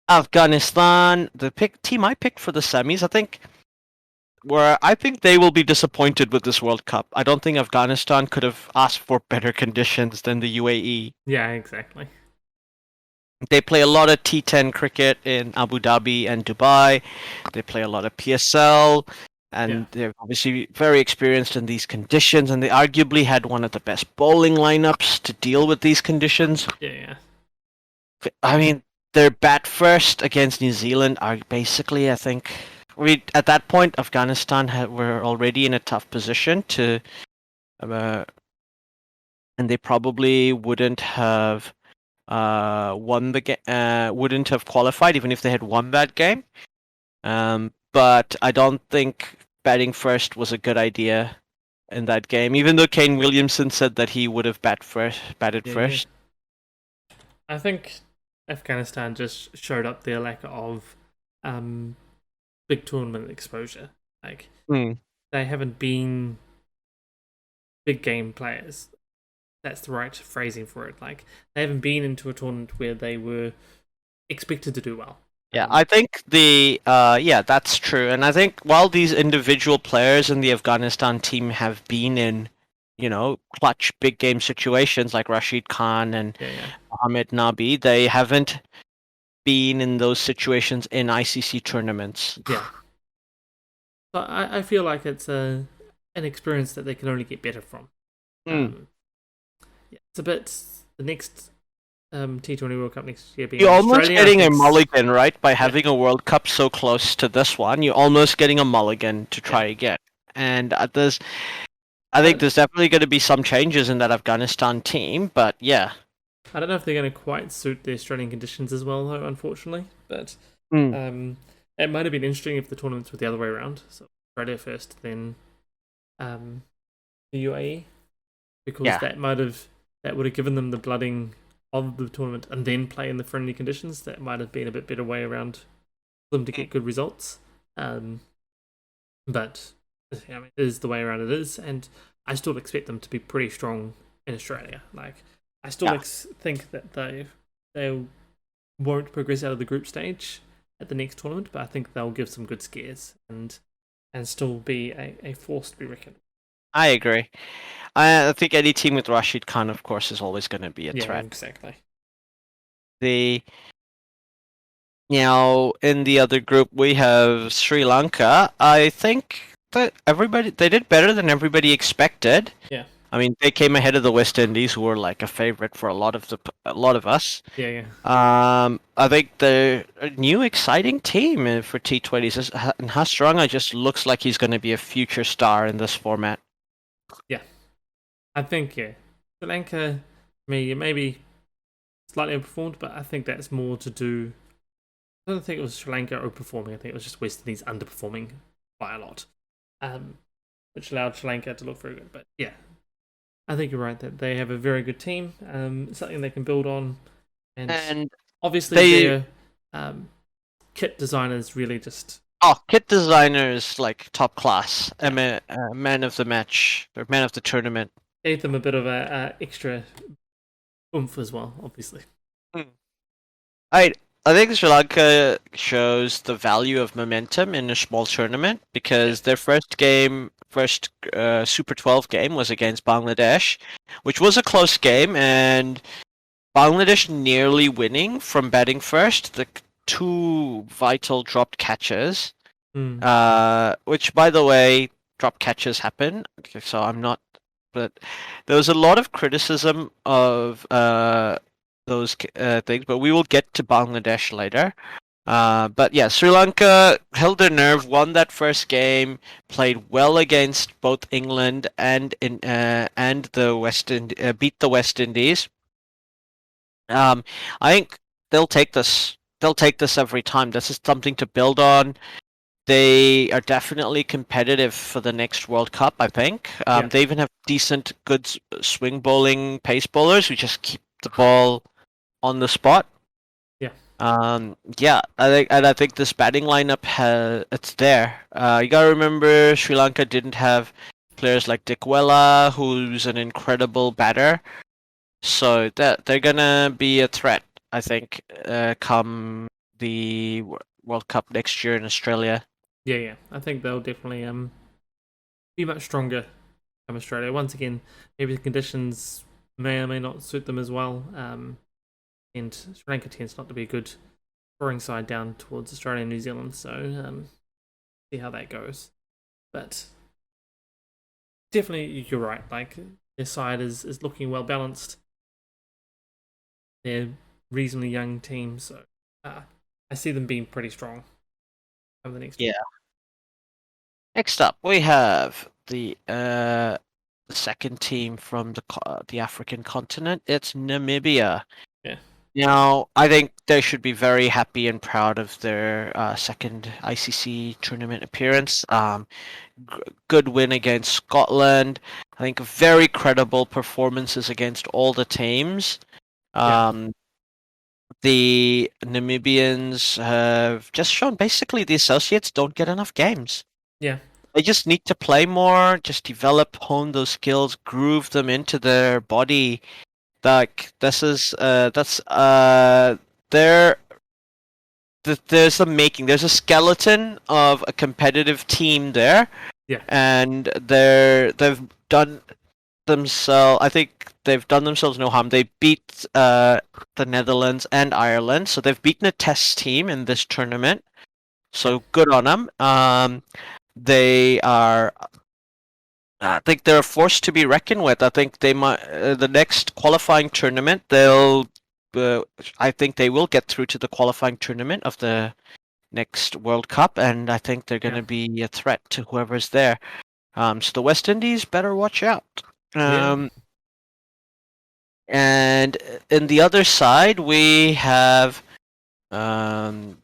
Afghanistan. The team I picked for the semis, I think they will be disappointed with this World Cup. I don't think Afghanistan could have asked for better conditions than the UAE. Yeah, exactly. They play a lot of T10 cricket in Abu Dhabi and Dubai. They play a lot of PSL, and they're obviously very experienced in these conditions, and they arguably had one of the best bowling lineups to deal with these conditions. Yeah. I mean, their bat first against New Zealand are basically, I think, at that point, Afghanistan were already in a tough position to, and they probably wouldn't have won the game, wouldn't have qualified even if they had won that game. But I don't think batting first was a good idea in that game, even though Kane Williamson said that he would have batted first. Yeah. I think Afghanistan just showed up their lack of big tournament exposure. They haven't been big game players. That's the right phrasing for it. They haven't been into a tournament where they were expected to do well. Yeah, I think that's true. And I think while these individual players in the Afghanistan team have been in, clutch big game situations like Rashid Khan and Ahmed Nabi, they haven't been in those situations in ICC tournaments. Yeah. So I feel like it's an experience that they can only get better from. It's a bit the next T20 World Cup next year. You're almost getting a mulligan, right? By having a World Cup so close to this one, you're almost getting a mulligan to try again. And I think there's definitely going to be some changes in that Afghanistan team, but yeah. I don't know if they're going to quite suit the Australian conditions as well, though, unfortunately. But it might have been interesting if the tournaments were the other way around. So Australia first, then the UAE, because that would have given them the blooding of the tournament and then play in the friendly conditions. That might have been a bit better way around for them to get good results. But it is the way around it is, and I still expect them to be pretty strong in Australia. I still think that they won't progress out of the group stage at the next tournament, but I think they'll give some good scares and still be a force to be reckoned. I agree. I think any team with Rashid Khan, of course, is always going to be a threat. Exactly. In the other group, we have Sri Lanka. I think that they did better than everybody expected. Yeah. I mean, they came ahead of the West Indies, who were like a favorite for a lot of us. Yeah, yeah. I think they're a new exciting team for T20s, and Hasranga just looks like he's going to be a future star in this format. Yeah. I think, yeah. Sri Lanka, maybe slightly overperformed, but I think that's more to do. I don't think it was Sri Lanka overperforming. I think it was just West Indies underperforming by a lot, which allowed Sri Lanka to look very good. But yeah, I think you're right that they have a very good team, something they can build on, and obviously their kit designers really just kit designers like top class, man of the match or man of the tournament. gave them a bit of a extra oomph as well, obviously. I I think Sri Lanka shows the value of momentum in a small tournament because their first Super 12 game was against Bangladesh, which was a close game, and Bangladesh nearly winning from batting first. The two vital dropped catches, which, by the way, drop catches happen. So I'm not, but there was a lot of criticism of those things, but we will get to Bangladesh later. But yeah, Sri Lanka held their nerve, won that first game, played well against both England and the beat the West Indies. I think they'll take this. They'll take this every time. This is something to build on. They are definitely competitive for the next World Cup, I think. They even have decent, good swing bowling pace bowlers who just keep the ball on the spot. Yeah, I think this batting lineup it's there. You gotta remember Sri Lanka didn't have players like Dickwella, who's an incredible batter. So that they're gonna be a threat, I think, come the World Cup next year in Australia. Yeah. I think they'll definitely be much stronger come Australia. Once again, maybe the conditions may or may not suit them as well. And Sri Lanka tends not to be a good scoring side down towards Australia and New Zealand, so see how that goes. But definitely, you're right. Like their side is looking well balanced. They're reasonably young team, so I see them being pretty strong over the next. Yeah. Next up, we have the second team from the African continent. It's Namibia. Yeah. Now, I think they should be very happy and proud of their second ICC tournament appearance. Good win against Scotland. I think very credible performances against all the teams. The Namibians have just shown basically the associates don't get enough games. Yeah. They just need to play more, just develop, hone those skills, groove them into their body. Like this is there's the making. There's a skeleton of a competitive team there. Yeah. And they've done themselves. I think they've done themselves no harm. They beat the Netherlands and Ireland, so they've beaten a test team in this tournament. So good on them. They are. I think they're a force to be reckoned with. I think they might the next qualifying tournament. I think they will get through to the qualifying tournament of the next World Cup, and I think they're going to be a threat to whoever's there. So the West Indies better watch out. And in the other side, we have the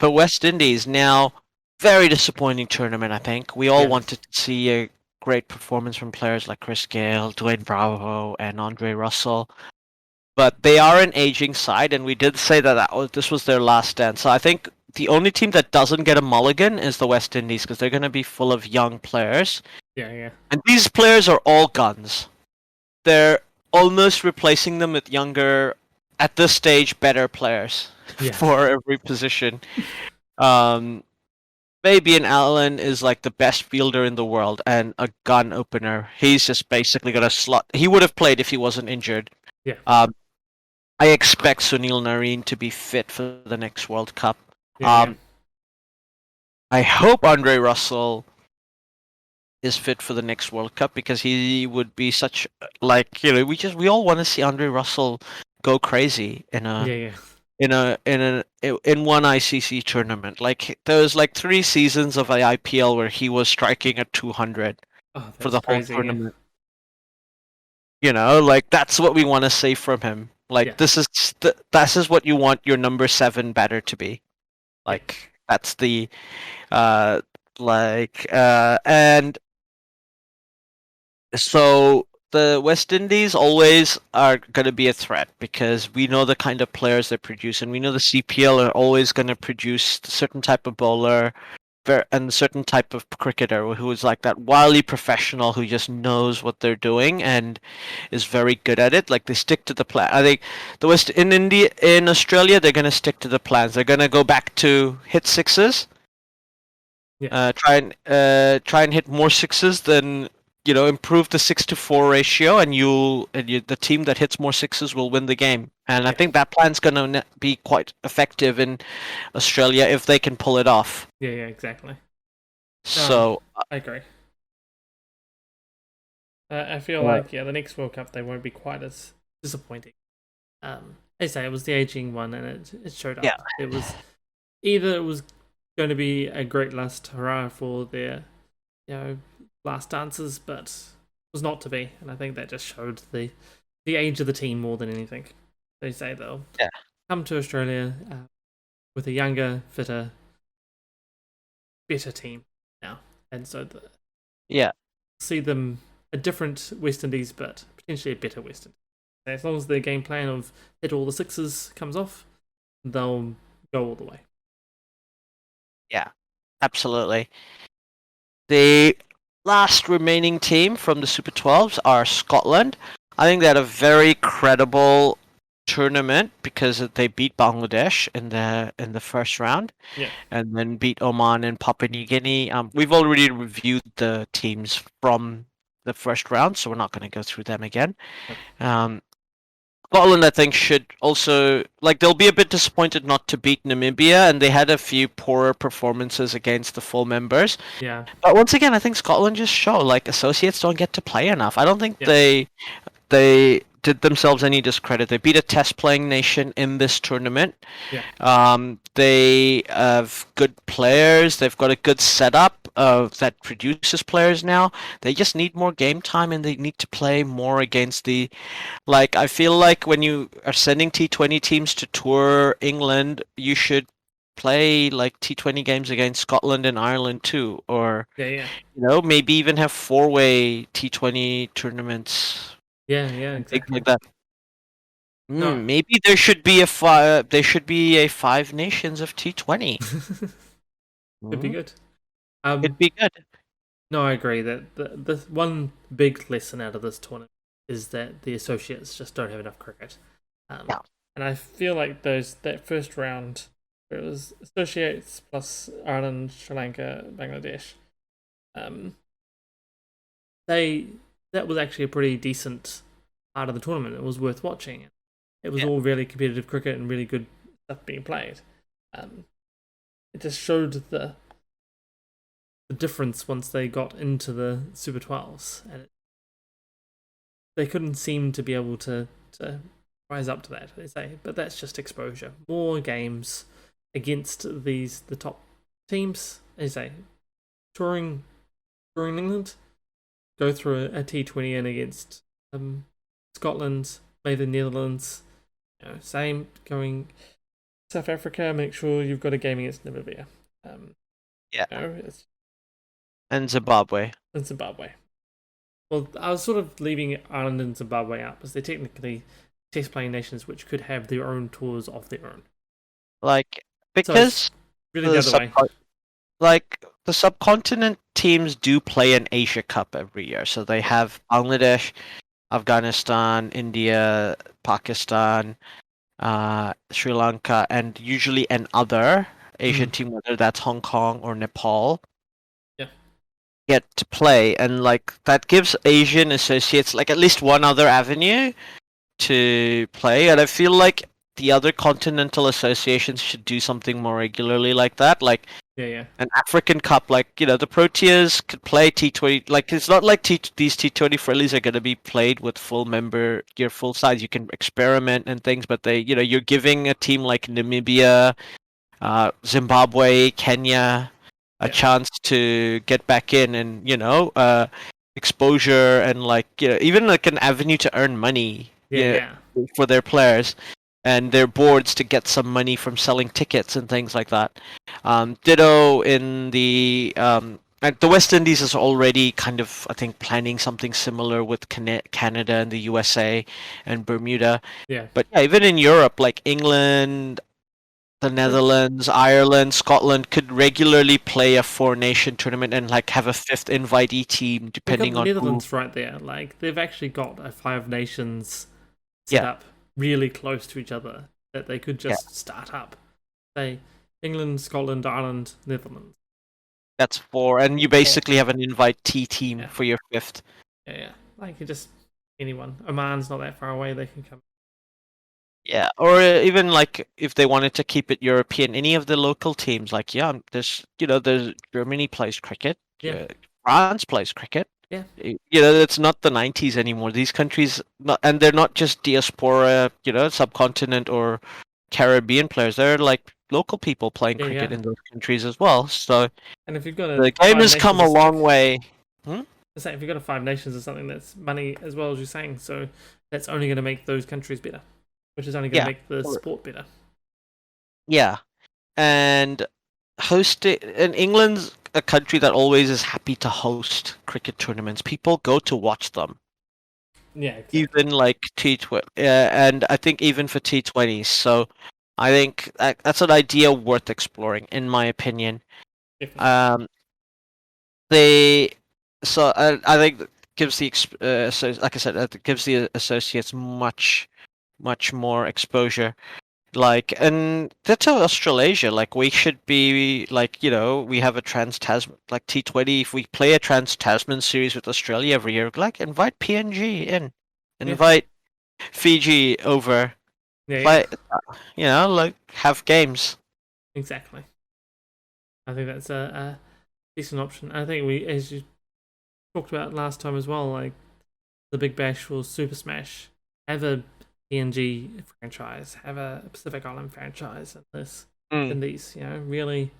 West Indies. Now, very disappointing tournament, I think. We all wanted to see a great performance from players like Chris Gayle, Dwayne Bravo, and Andre Russell. But they are an aging side, and we did say that this was their last stand. So I think the only team that doesn't get a mulligan is the West Indies, because they're going to be full of young players. Yeah. And these players are all guns. They're almost replacing them with younger, at this stage, better players for every position. Fabian Allen is like the best fielder in the world and a gun opener. He's just basically going to slot. He would have played if he wasn't injured. Yeah. I expect Sunil Narine to be fit for the next World Cup. I hope Andre Russell is fit for the next World Cup, because he would be such, like, we all want to see Andre Russell go crazy in Yeah, yeah. in one ICC tournament. Like, there was like 3 seasons of the IPL where he was striking at 200 Oh, for that's the whole crazy. Yeah, tournament. Like, that's what we want to see from him. Like, yeah, this is what you want your number 7 batter to be. yeah, Like, that's the uh and so the West Indies always are going to be a threat, because we know the kind of players they produce, and we know the CPL are always going to produce a certain type of bowler and a certain type of cricketer who is like that wildly professional, who just knows what they're doing and is very good at it. Like, they stick to the plan. I think in Australia, they're going to stick to the plans. They're going to go back to hit sixes. yeah, Try and hit more sixes than, improve the 6-4 ratio, and the team that hits more sixes will win the game. And I yeah, think that plan's going to be quite effective in Australia if they can pull it off. yeah, yeah. Exactly. So, I agree. I feel uh, like the next World Cup they won't be quite as disappointing. As I say, it was the aging one, and it showed up. yeah, It was either it was going to be a great last hurrah for their last dances, but it was not to be, and I think that just showed the age of the team more than anything. They say they'll yeah, come to Australia with a younger, fitter, better team now, and so yeah, see them a different West Indies, but potentially a better West Indies. As long as their game plan of hit all the sixes comes off, they'll go all the way. yeah, absolutely. The last remaining team from the Super 12s are Scotland. I think they had a very credible tournament, because they beat Bangladesh in the first round, Yeah, and then beat Oman and Papua New Guinea. We've already reviewed the teams from the first round, so we're not going to go through them again. Yep. Scotland, I think, should also, like, they'll be a bit disappointed not to beat Namibia, and they had a few poorer performances against the full members. yeah, But once again, I think Scotland just show, like, associates don't get to play enough. I don't think yeah, they did themselves any discredit. They beat a test playing nation in this tournament. yeah, They have good players. They've got a good setup that produces players now. They just need more game time, and they need to play more against like, I feel like when you are sending T20 teams to tour England, you should play like T20 games against Scotland and Ireland too, or yeah, maybe even have 4-way T20 tournaments yeah, and things exactly. like that. No, Maybe there should be a 5 nations of T20. could be Mm, good. it'd be good. No, I agree that the one big lesson out of this tournament is that the associates just don't have enough cricket. Yeah. And I feel like that first round, where it was associates plus Ireland, Sri Lanka, Bangladesh, um, they that was actually a pretty decent part of the tournament. It was worth watching. It was Yeah. all really competitive cricket and really good stuff being played. It just showed the difference once they got into the Super 12s, and they couldn't seem to be able to rise up to that. They say, but that's just exposure. More games against the top teams. They say, touring England, go through a T20 and against Scotland, maybe the Netherlands. Same going South Africa. Make sure you've got a game against Namibia. Yeah. It's And Zimbabwe. in Zimbabwe. Well, I was sort of leaving Ireland and Zimbabwe out because they're technically test playing nations which could have their own tours of their own. Like, So it's because really the the other way. the subcontinent teams do play an Asia Cup every year. So they have Bangladesh, Afghanistan, India, Pakistan, Sri Lanka, and usually an other Asian team, whether that's Hong Kong or Nepal, Yeah. get to play. And like, that gives Asian associates like at least one other avenue to play. And I feel like the other continental associations should do something more regularly like that. Like, Yeah. An African Cup, like the Proteas could play T20. Like it's not like these T20 friendlies are going to be played with your full size. You can experiment and things, but you're giving a team like Namibia, Zimbabwe, Kenya a Yeah. chance to get back in, and exposure, and even like an avenue to earn money, Yeah. for their players and their boards to get some money from selling tickets and things like that. Ditto in and the West Indies is already kind of, I think, planning something similar with Canada and the USA and Bermuda. Yeah. But yeah, even in Europe, like England, the Netherlands, Ireland, Scotland could regularly play a four-nation tournament and like have a fifth invitee team, We've got depending the on who. Netherlands right there. Like they've actually got a Five Nations set Yeah, up really close to each other that they could yeah, just start up. Say England, Scotland, Ireland, Netherlands. that's four, and you Or basically have an invitee team yeah, for your fifth. yeah. Like you just anyone. Oman's not that far away. They can come. Yeah, or even like if they wanted to keep it European, any of the local teams, like there's Germany plays cricket, Yeah, France plays cricket. yeah, It's not the 90s anymore. These countries, and they're not just diaspora, subcontinent or Caribbean players. They're like local people playing cricket yeah. in those countries as well. So And if you've got a the game Five has come Nations a or something, long way. Hmm? say if you've got a Five Nations or something, that's money as well as you're saying. So that's only going to make those countries better, which is only going to Yeah, make the sport better. yeah, and England's a country that always is happy to host cricket tournaments. People go to watch them, Yeah, exactly. even like T20, and I think even for T20s. So I think that's an idea worth exploring, in my opinion. Definitely. Um, they so I think that gives so like I said, it gives the associates much more exposure. Like, and that's how Australasia, like, we should be, like, we have a Trans-Tasman, like, T20, if we play a Trans-Tasman series with Australia every year, like, invite PNG in, Yeah, invite Fiji over, yeah. play, like, have games. Exactly. I think that's a decent option. I think we, as you talked about last time as well, like the Big Bash or Super Smash, have a PNG franchise, have a Pacific Island franchise, and Mm, in these, really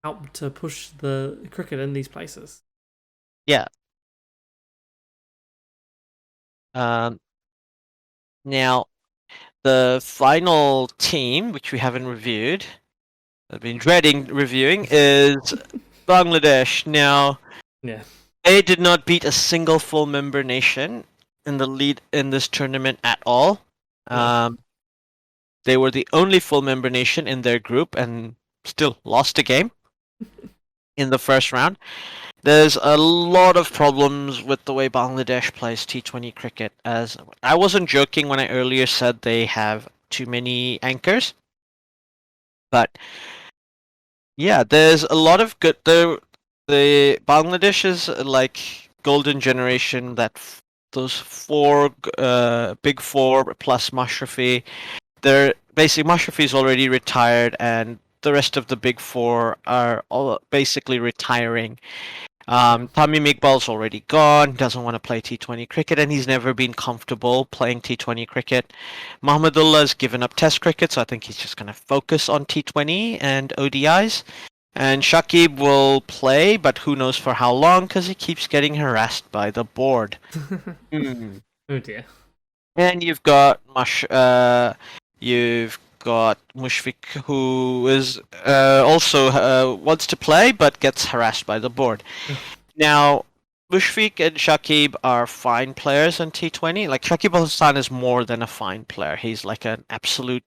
help to push the cricket in these places. yeah. Um, Now, the final team, which we haven't reviewed, I've been dreading reviewing, is Bangladesh. Now, Yeah, they did not beat a single full member nation in the lead in this tournament at all. yeah, Um, they were the only full member nation in their group and still lost a game in the first round. There's a lot of problems with the way Bangladesh plays T20 cricket. As I wasn't joking when I earlier said they have too many anchors, but yeah, there's a lot of good. The Bangladesh is like golden generation, those four big four plus Mashrafi. They're basically Mashrafi's already retired, and the rest of the big four are all basically retiring. yeah, Tamim Iqbal's already gone, doesn't want to play T20 cricket, and he's never been comfortable playing T20 cricket. Mahmudullah has given up Test cricket, so I think he's just going to focus on T20 and ODIs. And Shakib will play, but who knows for how long, because he keeps getting harassed by the board. Hmm. Oh dear. And you've got Mushfiq, who is also wants to play, but gets harassed by the board. Now, Mushfiq and Shakib are fine players in T20. Like, Shakib Al Hassan is more than a fine player. He's like an absolute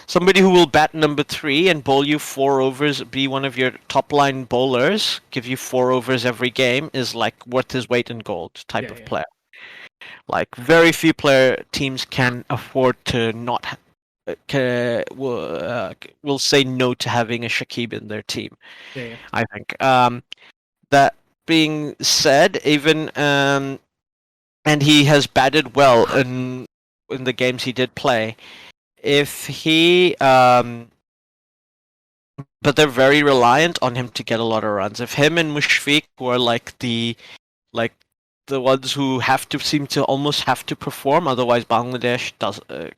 somebody who will bat number three and bowl you four overs, be one of your top line bowlers, give you four overs every game, is like worth his weight in gold type Yeah, of yeah, player. Like, very few teams can afford to not will say no to having a Shakib in their team, yeah, yeah. I think. That being said, even and he has batted well in the games he did play. If he but they're very reliant on him to get a lot of runs. If him and Mushfiq were like the ones who have to seem to almost have to perform, otherwise Bangladesh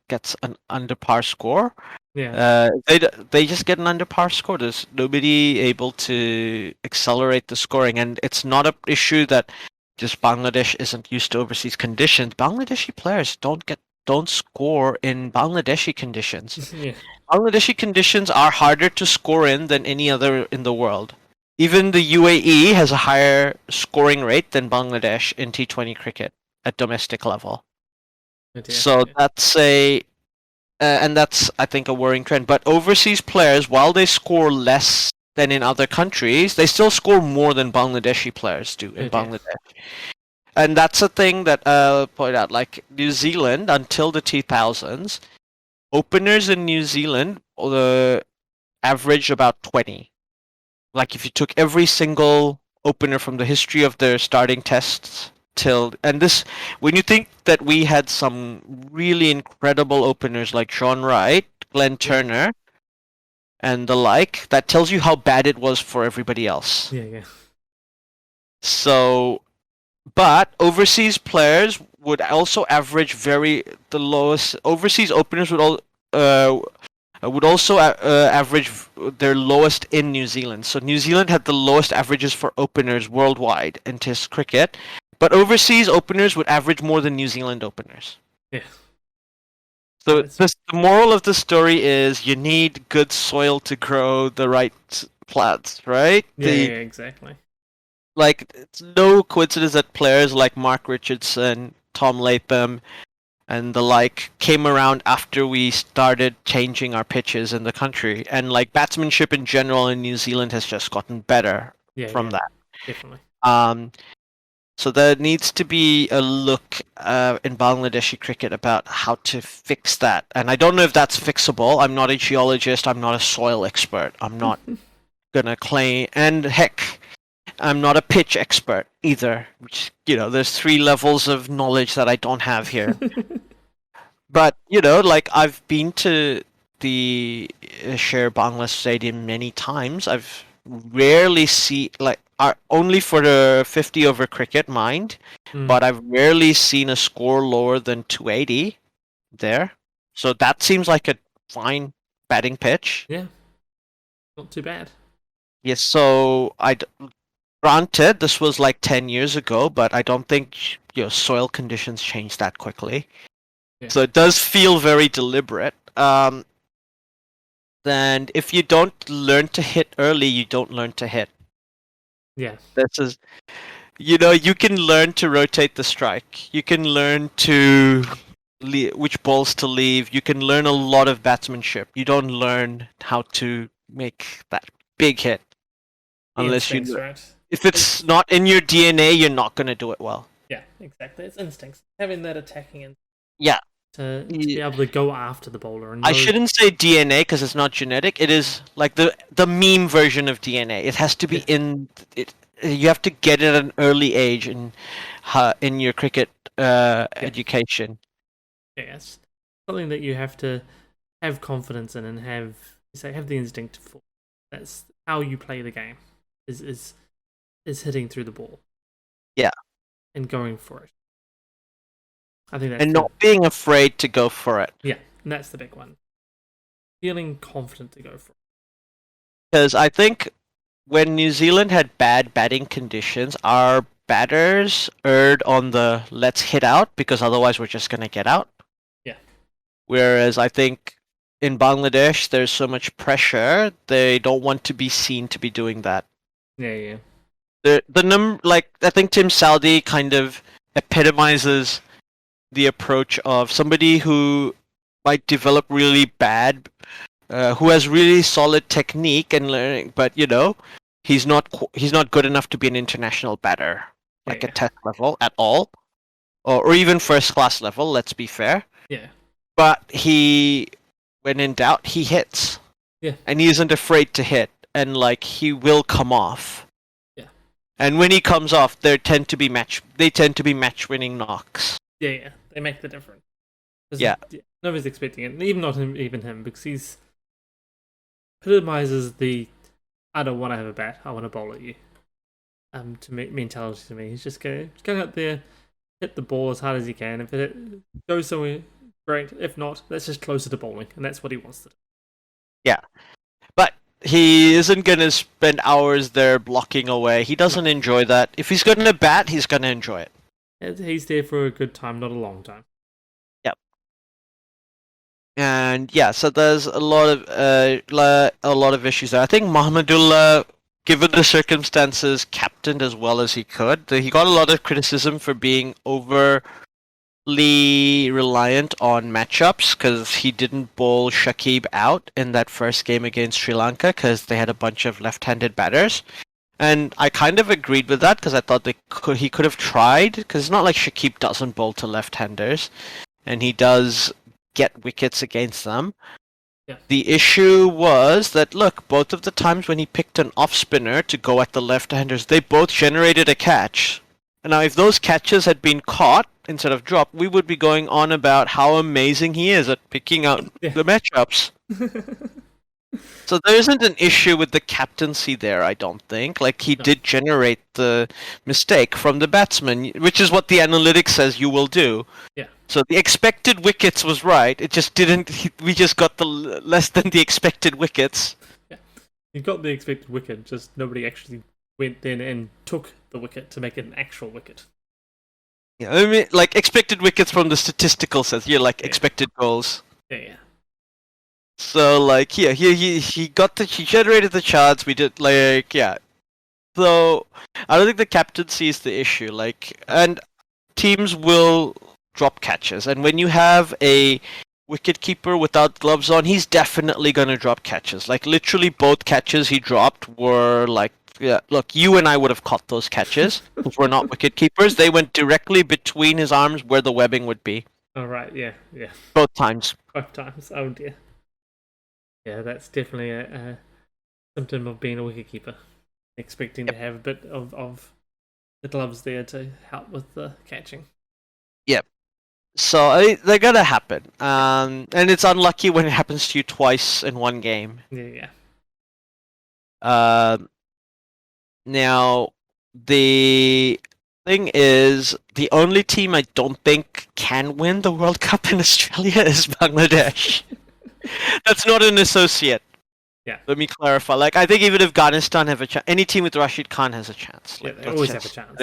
gets an under par score. Yeah. They just get an under par score. There's nobody able to accelerate the scoring, and it's not a issue that just Bangladesh isn't used to overseas conditions. Bangladeshi players don't score in Bangladeshi conditions. Yeah. Bangladeshi conditions are harder to score in than any other in the world. Even the UAE has a higher scoring rate than Bangladesh in T20 cricket at domestic level. So that's and that's, I think, a worrying trend. But overseas players, while they score less than in other countries, they still score more than Bangladeshi players do in Bangladesh. And that's a thing that I'll point out. Like New Zealand, until the 2000s, openers in New Zealand average about 20. Like if you took every single opener from the history of their starting tests when you think that we had some really incredible openers like Sean Wright, Glenn Turner, and the like, that tells you how bad it was for everybody else. Yeah. So, but overseas players would also average the lowest. Overseas openers would also average their lowest in New Zealand. So New Zealand had the lowest averages for openers worldwide in Test cricket, but overseas openers would average more than New Zealand openers. Yeah. So the moral of the story is you need good soil to grow the right plants, right? Yeah, exactly. Like, it's no coincidence that players like Mark Richardson, Tom Latham, and the like came around after we started changing our pitches in the country, and like batsmanship in general in New Zealand has just gotten better from that. Definitely. So there needs to be a look in Bangladeshi cricket about how to fix that, and I don't know if that's fixable. I'm not a geologist. I'm not a soil expert. I'm not gonna claim, and heck, I'm not a pitch expert either. Which, there's 3 levels of knowledge that I don't have here. But, like, I've been to the Sher Bangla Stadium many times. I've rarely only for the 50 over cricket, mind, but I've rarely seen a score lower than 280 there. So that seems like a fine batting pitch. Yeah, not too bad. Yes, so granted, this was like 10 years ago, but I don't think soil conditions change that quickly. Yeah. So it does feel very deliberate. Then if you don't learn to hit early, you don't learn to hit. Yeah. This is, you can learn to rotate the strike. You can learn to which balls to leave. You can learn a lot of batsmanship. You don't learn how to make that big hit. Unless if it's not in your DNA, you're not going to do it well. Yeah, exactly. It's instincts. Having that attacking instinct. Yeah. To be able to go after the bowler. And I shouldn't say DNA because it's not genetic. It is like the meme version of DNA. It has to be in it. You have to get it at an early age in your cricket education. Yes, something that you have to have confidence in and have the instinct for. That's how you play the game. Is hitting through the ball. Yeah. And going for it. I think that's not being afraid to go for it. Yeah, and that's the big one. Feeling confident to go for it. Because I think when New Zealand had bad batting conditions, our batters erred on the let's hit out because otherwise we're just going to get out. Yeah. Whereas I think in Bangladesh there's so much pressure, they don't want to be seen to be doing that. Yeah. I think Tim Southee kind of epitomizes the approach of somebody who might develop really bad, who has really solid technique and learning, but he's not good enough to be an international batter, like at test level at all, or even first class level. Let's be fair. Yeah. But when in doubt, he hits. Yeah. And he isn't afraid to hit, and he will come off. Yeah. And when he comes off, they tend to be match-winning knocks. Yeah. They make the difference. Yeah. Nobody's expecting it. Even not him, even him, because he's epitomizes the I don't want to have a bat, I want to bowl at you. Mentality to me. He's just go out there, hit the ball as hard as he can. If it goes somewhere, great. If not, let's just close it to bowling, and that's what he wants to do. Yeah, but he isn't gonna spend hours there blocking away. He doesn't enjoy that. If he's gonna bat, he's gonna enjoy it. He's there for a good time, not a long time. Yep. And yeah, so there's a lot of issues there. I think Mohammadullah, given the circumstances, captained as well as he could. He got a lot of criticism for being overly reliant on matchups because he didn't bowl Shakib out in that first game against Sri Lanka because they had a bunch of left-handed batters. And I kind of agreed with that because I thought he could have tried, because it's not like Shakib doesn't bowl to left-handers, and he does get wickets against them. Yeah. The issue was that, look, both of the times when he picked an off-spinner to go at the left-handers, they both generated a catch. And now if those catches had been caught instead of dropped, we would be going on about how amazing he is at picking out the matchups. So there isn't an issue with the captaincy there, I don't think. Like, he did generate the mistake from the batsman, which is what the analytics says you will do. Yeah. So the expected wickets was right. It just didn't. We just got the less than the expected wickets. Yeah. You got the expected wicket, just nobody actually went then and took the wicket to make it an actual wicket. Yeah, I mean, like, expected wickets from the statistical sense. Yeah, like expected goals. Yeah. So, like, yeah, he generated the chance. We did, like, yeah. So I don't think the captaincy is the issue. Like, and teams will drop catches, and when you have a wicketkeeper without gloves on, he's definitely gonna drop catches. Like, literally, both catches he dropped were like, yeah, look, you and I would have caught those catches if we're not wicket keepers. They went directly between his arms where the webbing would be. Oh, right, yeah. Both times. Both times, oh dear. Yeah, that's definitely a symptom of being a wicketkeeper. Expecting to have a bit of the gloves there to help with the catching. Yep. So they're gonna happen. And it's unlucky when it happens to you twice in one game. Yeah. Now, the thing is, the only team I don't think can win the World Cup in Australia is Bangladesh. That's not an associate. Yeah. Let me clarify. Like, I think even if Afghanistan have a chance, any team with Rashid Khan has a chance. Like, they always have a chance.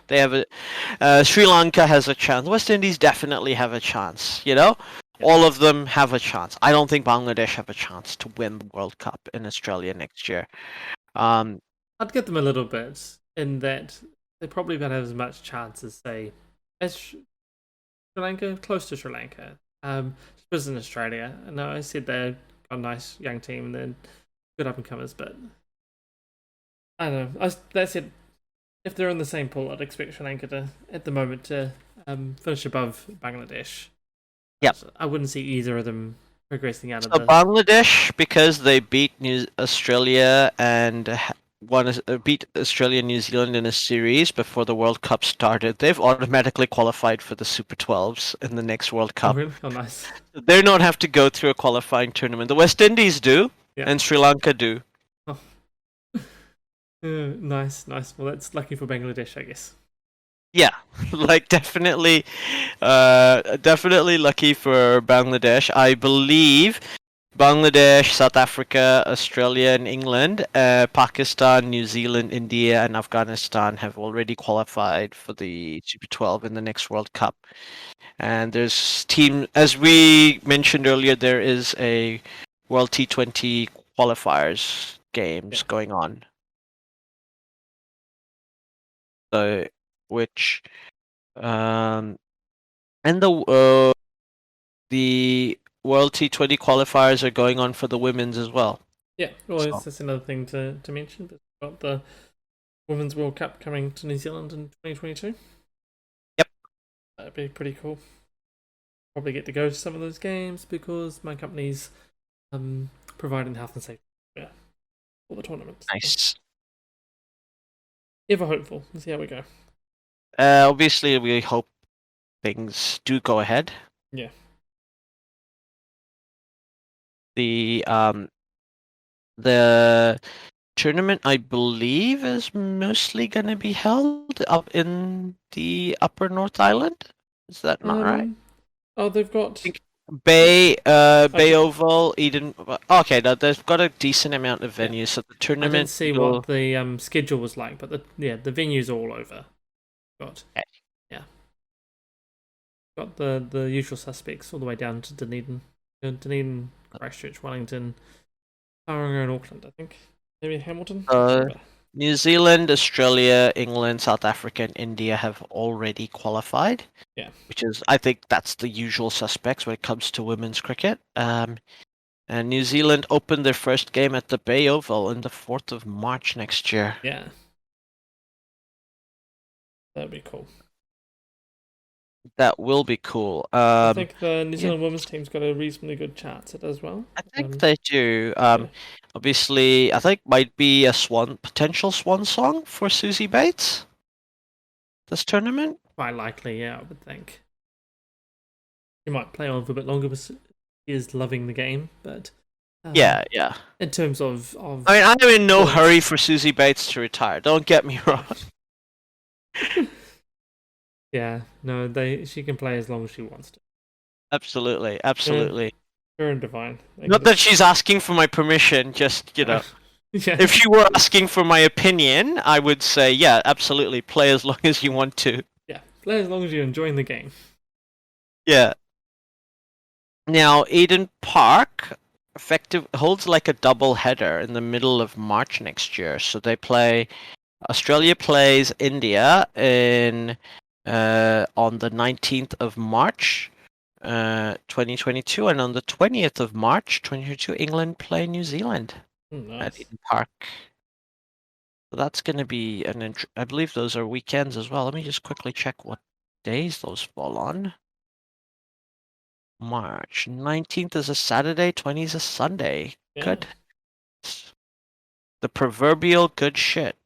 They have a. Sri Lanka has a chance. West Indies definitely have a chance. You know, all of them have a chance. I don't think Bangladesh have a chance to win the World Cup in Australia next year. I'd give them a little bit in that they probably don't have as much chance as, say, as Sri Lanka, close to Sri Lanka. Just in Australia. I know I said they've got a nice young team and they're good up and comers, but I don't know. That said, if they're in the same pool, I'd expect Sri Lanka to, at the moment, to finish above Bangladesh. Yep. I wouldn't see either of them progressing out of So the... Bangladesh, because they beat Australia and beat Australia and New Zealand in a series before the World Cup started, they've automatically qualified for the Super 12s in the next World Cup. Oh, really? Oh, nice. They don't have to go through a qualifying tournament. The West Indies do, and Sri Lanka do. Oh. Nice. Well, that's lucky for Bangladesh, I guess. Yeah, like, definitely lucky for Bangladesh. I believe Bangladesh, South Africa, Australia, and England, Pakistan, New Zealand, India, and Afghanistan have already qualified for the Super 12 in the next World Cup. And there's as we mentioned earlier, there is a World T20 qualifiers games going on. So, which, and the World T20 qualifiers are going on for the women's as well. Yeah, well, that's another thing to mention. We've got the Women's World Cup coming to New Zealand in 2022. Yep. That'd be pretty cool. Probably get to go to some of those games because my company's providing health and safety for the tournament. Nice. Ever hopeful. Let's see how we go. Obviously, we hope things do go ahead. Yeah. The The tournament, I believe, is mostly going to be held up in the Upper North Island. Is that not right? Oh, they've got. Bay I, Oval, Eden. Okay, now they've got a decent amount of yeah, venues, so the I didn't tournament see what will. the schedule was like, but the venues all over. Got yeah, got the usual suspects all the way down to Dunedin, Christchurch, Wellington, Tauranga, and Auckland. I think maybe Hamilton. Can't remember. New Zealand, Australia, England, South Africa, and India have already qualified. Yeah. Which is, I think, that's the usual suspects when it comes to women's cricket. And New Zealand opened their first game at the Bay Oval on the 4th of March next year. Yeah, that'd be cool. That will be cool. I think the New Yeah, Zealand women's team's got a reasonably good chance at it as well. I think they do. Yeah, Obviously, I think might be a potential swan song for Susie Bates this tournament. quite likely. Yeah, I would think she might play on for a bit longer because she is loving the game. But Yeah. in terms of I mean, I'm in no points. hurry for Susie Bates to retire. Don't get me wrong. Yeah, no, she can play as long as she wants to. Absolutely. Fair and divine. Not that she's asking for my permission, just, Yeah. if you were asking for my opinion, I would say, yeah, absolutely, play as long as you want to. Yeah, play as long as you're enjoying the game. Yeah. Now, Eden Park holds like a double header in the middle of March next year. So Australia plays India on the 19th of March, 2022, and on the 20th of March, 2022, England play New Zealand Nice. at Eden Park. So that's going to be I believe those are weekends as well. Let me just quickly check what days those fall on. March 19th is a Saturday, 20th is a Sunday. Yeah. Good. The proverbial good shit.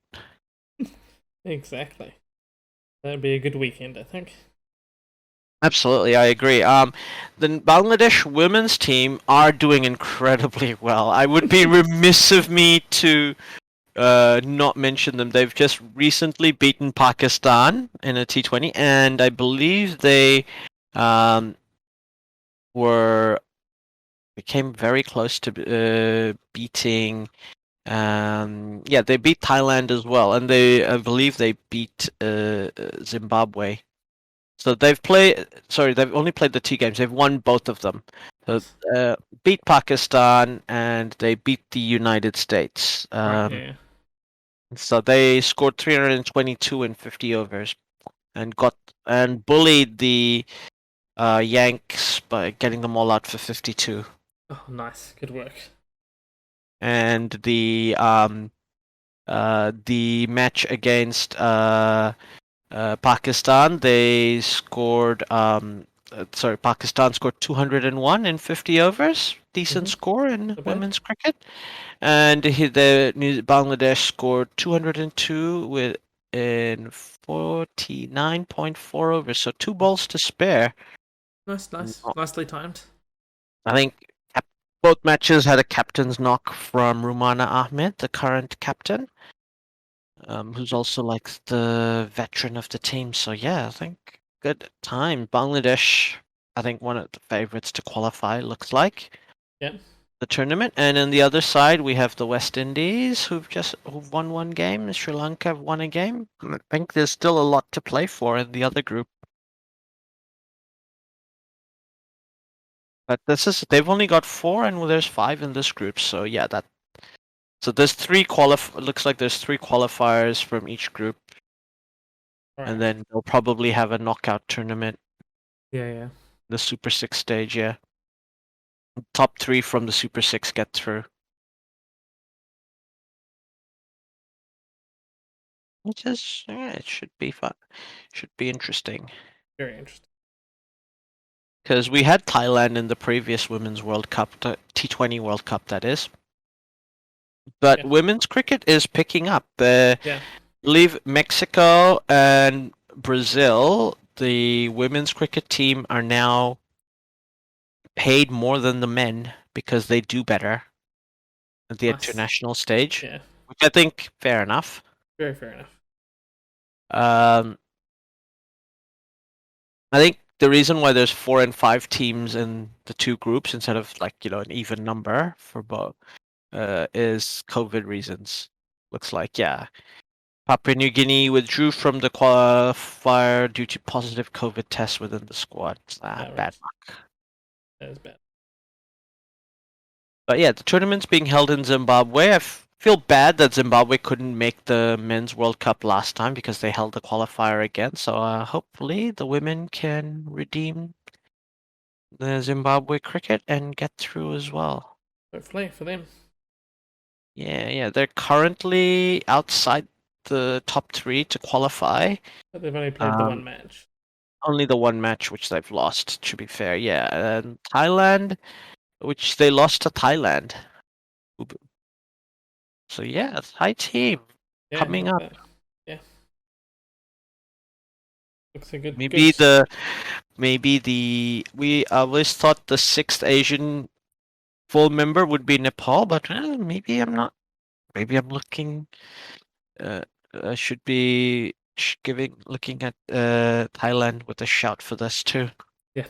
Exactly. That'd be a good weekend, I think. Absolutely, I agree. The Bangladesh women's team are doing incredibly well. I would be remiss of me to not mention them. They've just recently beaten Pakistan in a T20, and I believe they became very close to beating. They beat Thailand as well, and I believe they beat Zimbabwe. So they've only played the two games. They've won both of them. So beat Pakistan and they beat the United States. Right, yeah. So they scored 322 in 50 overs, and bullied the Yanks by getting them all out for 52. Oh, nice. Good work. And the match against Pakistan, they scored. Pakistan scored 201 in 50 overs. Decent score in women's cricket. And Bangladesh scored 202 in 49.4 overs. So 2 balls to spare. Nice. Nicely timed. I think both matches had a captain's knock from Rumana Ahmed, the current captain. Who's also like the veteran of the team. So yeah, I think good time. Bangladesh, I think one of the favorites to qualify, looks like. Yeah. The tournament. And on the other side, we have the West Indies who've won one game. Sri Lanka have won a game. I think there's still a lot to play for in the other group. But they've only got 4 and there's 5 in this group. So yeah, so there's looks like there's 3 qualifiers from each group. Right. And then they'll probably have a knockout tournament. Yeah. The Super 6 stage, yeah. Top 3 from the Super 6 get through. It should be fun. Should be interesting. Very interesting. Because we had Thailand in the previous Women's World Cup, the T20 World Cup, that is. But women's cricket is picking up. Leave Mexico and Brazil, the women's cricket team are now paid more than the men because they do better. at the Nice. international stage, Yeah, which I think fair enough. very fair enough. Um, I think the reason why there's 4 and 5 teams in the two groups instead of an even number for both is COVID reasons. Looks like, yeah. Papua New Guinea withdrew from the qualifier due to positive COVID tests within the squad. Yeah, Bad right. luck. That is bad. But yeah, the tournament's being held in Zimbabwe. I feel bad that Zimbabwe couldn't make the Men's World Cup last time because they held the qualifier again. So hopefully the women can redeem the Zimbabwe cricket and get through as well. Hopefully for them. Yeah. They're currently outside the top 3 to qualify. But they've only played the one match. Only the one match which they've lost, to be fair. Yeah, and Thailand, which they lost to Thailand. So yeah, Thai team Yeah, coming look up. at that. Yeah. Looks a good. Maybe good. we always thought the 6th Asian full member would be Nepal, but maybe I'm not. Maybe I'm looking. I should be looking at Thailand with a shout for this too. Yeah.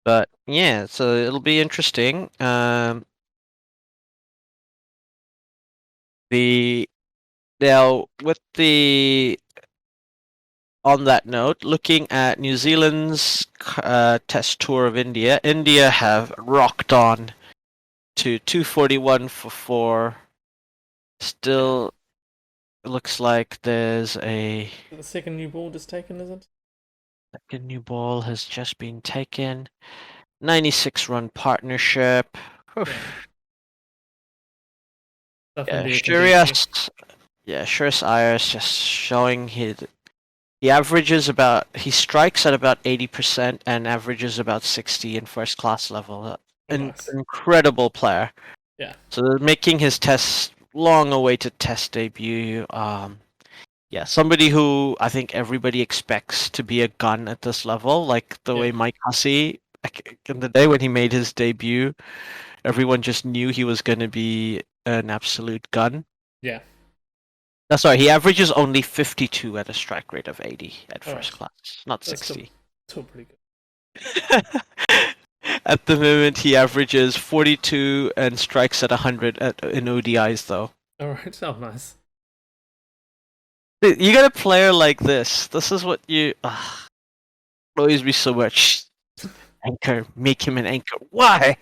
But yeah, so it'll be interesting. The Now with the on that note, looking at New Zealand's test tour of India, India have rocked on to 241 for 4. Still, it looks like there's a The second new ball just taken, is it? second new ball has just been taken. 96-run partnership. Yeah. Stuff India can do. Shreyas Iyer is just showing he averages he strikes at about 80% and averages about 60 in first class level. Nice. Incredible player. Yeah. So they're making his long awaited test debut. Yeah, somebody who I think everybody expects to be a gun at this level, like the way Mike Hussey back in the day when he made his debut, everyone just knew he was going to be an absolute gun. Yeah. Sorry, he averages only 52 at a strike rate of 80 at first class, not That's 60. Still pretty good. At the moment, he averages 42 and strikes at 100 in ODIs, though. Alright, oh nice. You got a player like this. This is what you annoys me so much. Anchor, make him an anchor. Why?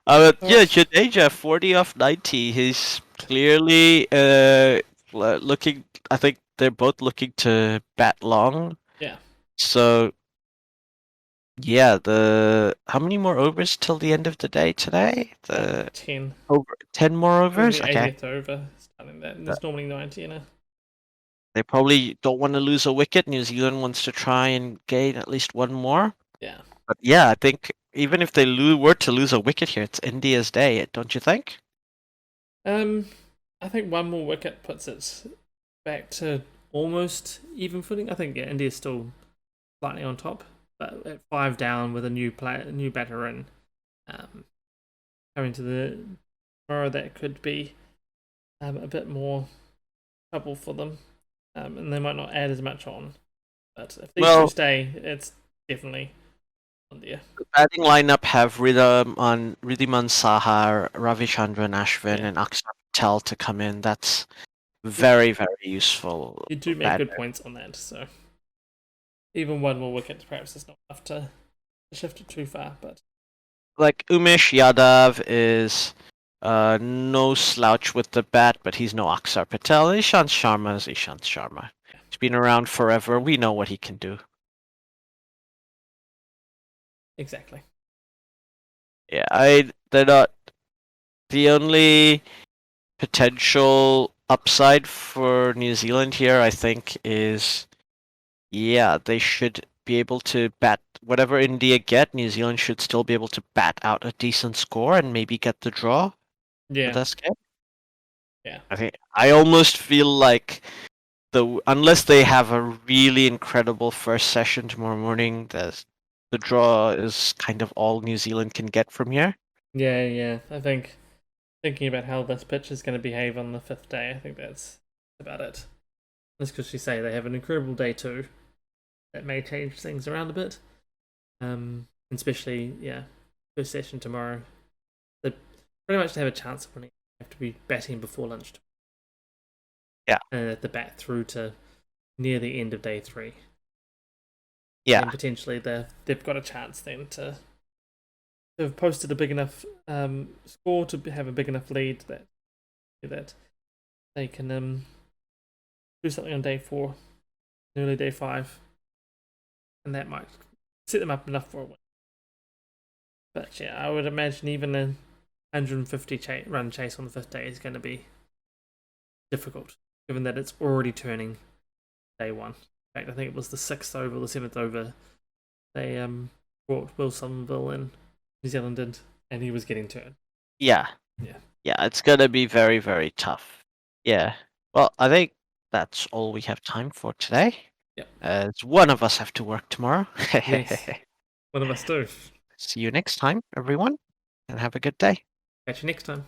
Jadeja, 40 off 90. He's clearly looking. I think they're both looking to bat long. Yeah. So, yeah, how many more overs till the end of the day today? 10. 10 more overs? The Okay. 80th over, starting that. And there's normally 90 in it. They probably don't want to lose a wicket. New Zealand wants to try and gain at least one more. Yeah. But yeah, I think even if they were to lose a wicket here, it's India's day, don't you think? I think one more wicket puts it back to almost even footing. I think India's still slightly on top, but at 5 down with a new batter in, coming to the tomorrow, that could be a bit more trouble for them, and they might not add as much on. But if these two stay, it's definitely India. The batting lineup have Ridhiman Saha, Ravichandran Ashwin, and Akshar Patel to come in. That's very, very useful. You do make good points on that, so even one more wicket perhaps is not enough to shift it too far. But like Umesh Yadav is no slouch with the bat, but he's no Akshar Patel. Ishant Sharma is Ishant Sharma. He's been around forever. We know what he can do. Exactly. Yeah, they're not the only potential upside for New Zealand here, I think, is they should be able to bat whatever India get. New Zealand should still be able to bat out a decent score and maybe get the draw. Yeah. With this game. Yeah. I almost feel like unless they have a really incredible first session tomorrow morning, the draw is kind of all New Zealand can get from here. Yeah. I think thinking about how this pitch is going to behave on the 5th day, I think that's about it. That's because you say they have an incredible day 2. That may change things around a bit. Especially, first session tomorrow. They pretty much have a chance of winning. They have to be batting before lunch. Yeah. And at the bat through to near the end of day 3. Yeah. And potentially they've got a chance then to have posted a big enough score to have a big enough lead that they can do something on day 4, early day 5, and that might set them up enough for a win. But yeah, I would imagine even a 150 run chase on the 5th day is going to be difficult, given that it's already turning day 1. In fact, I think it was the 6th over, the 7th over. They brought Will Somerville in, New Zealand did, and he was getting turned. Yeah. It's gonna be very, very tough. Yeah. Well, I think that's all we have time for today. Yep. As one of us have to work tomorrow. Yes. One of us do. See you next time, everyone, and have a good day. Catch you next time.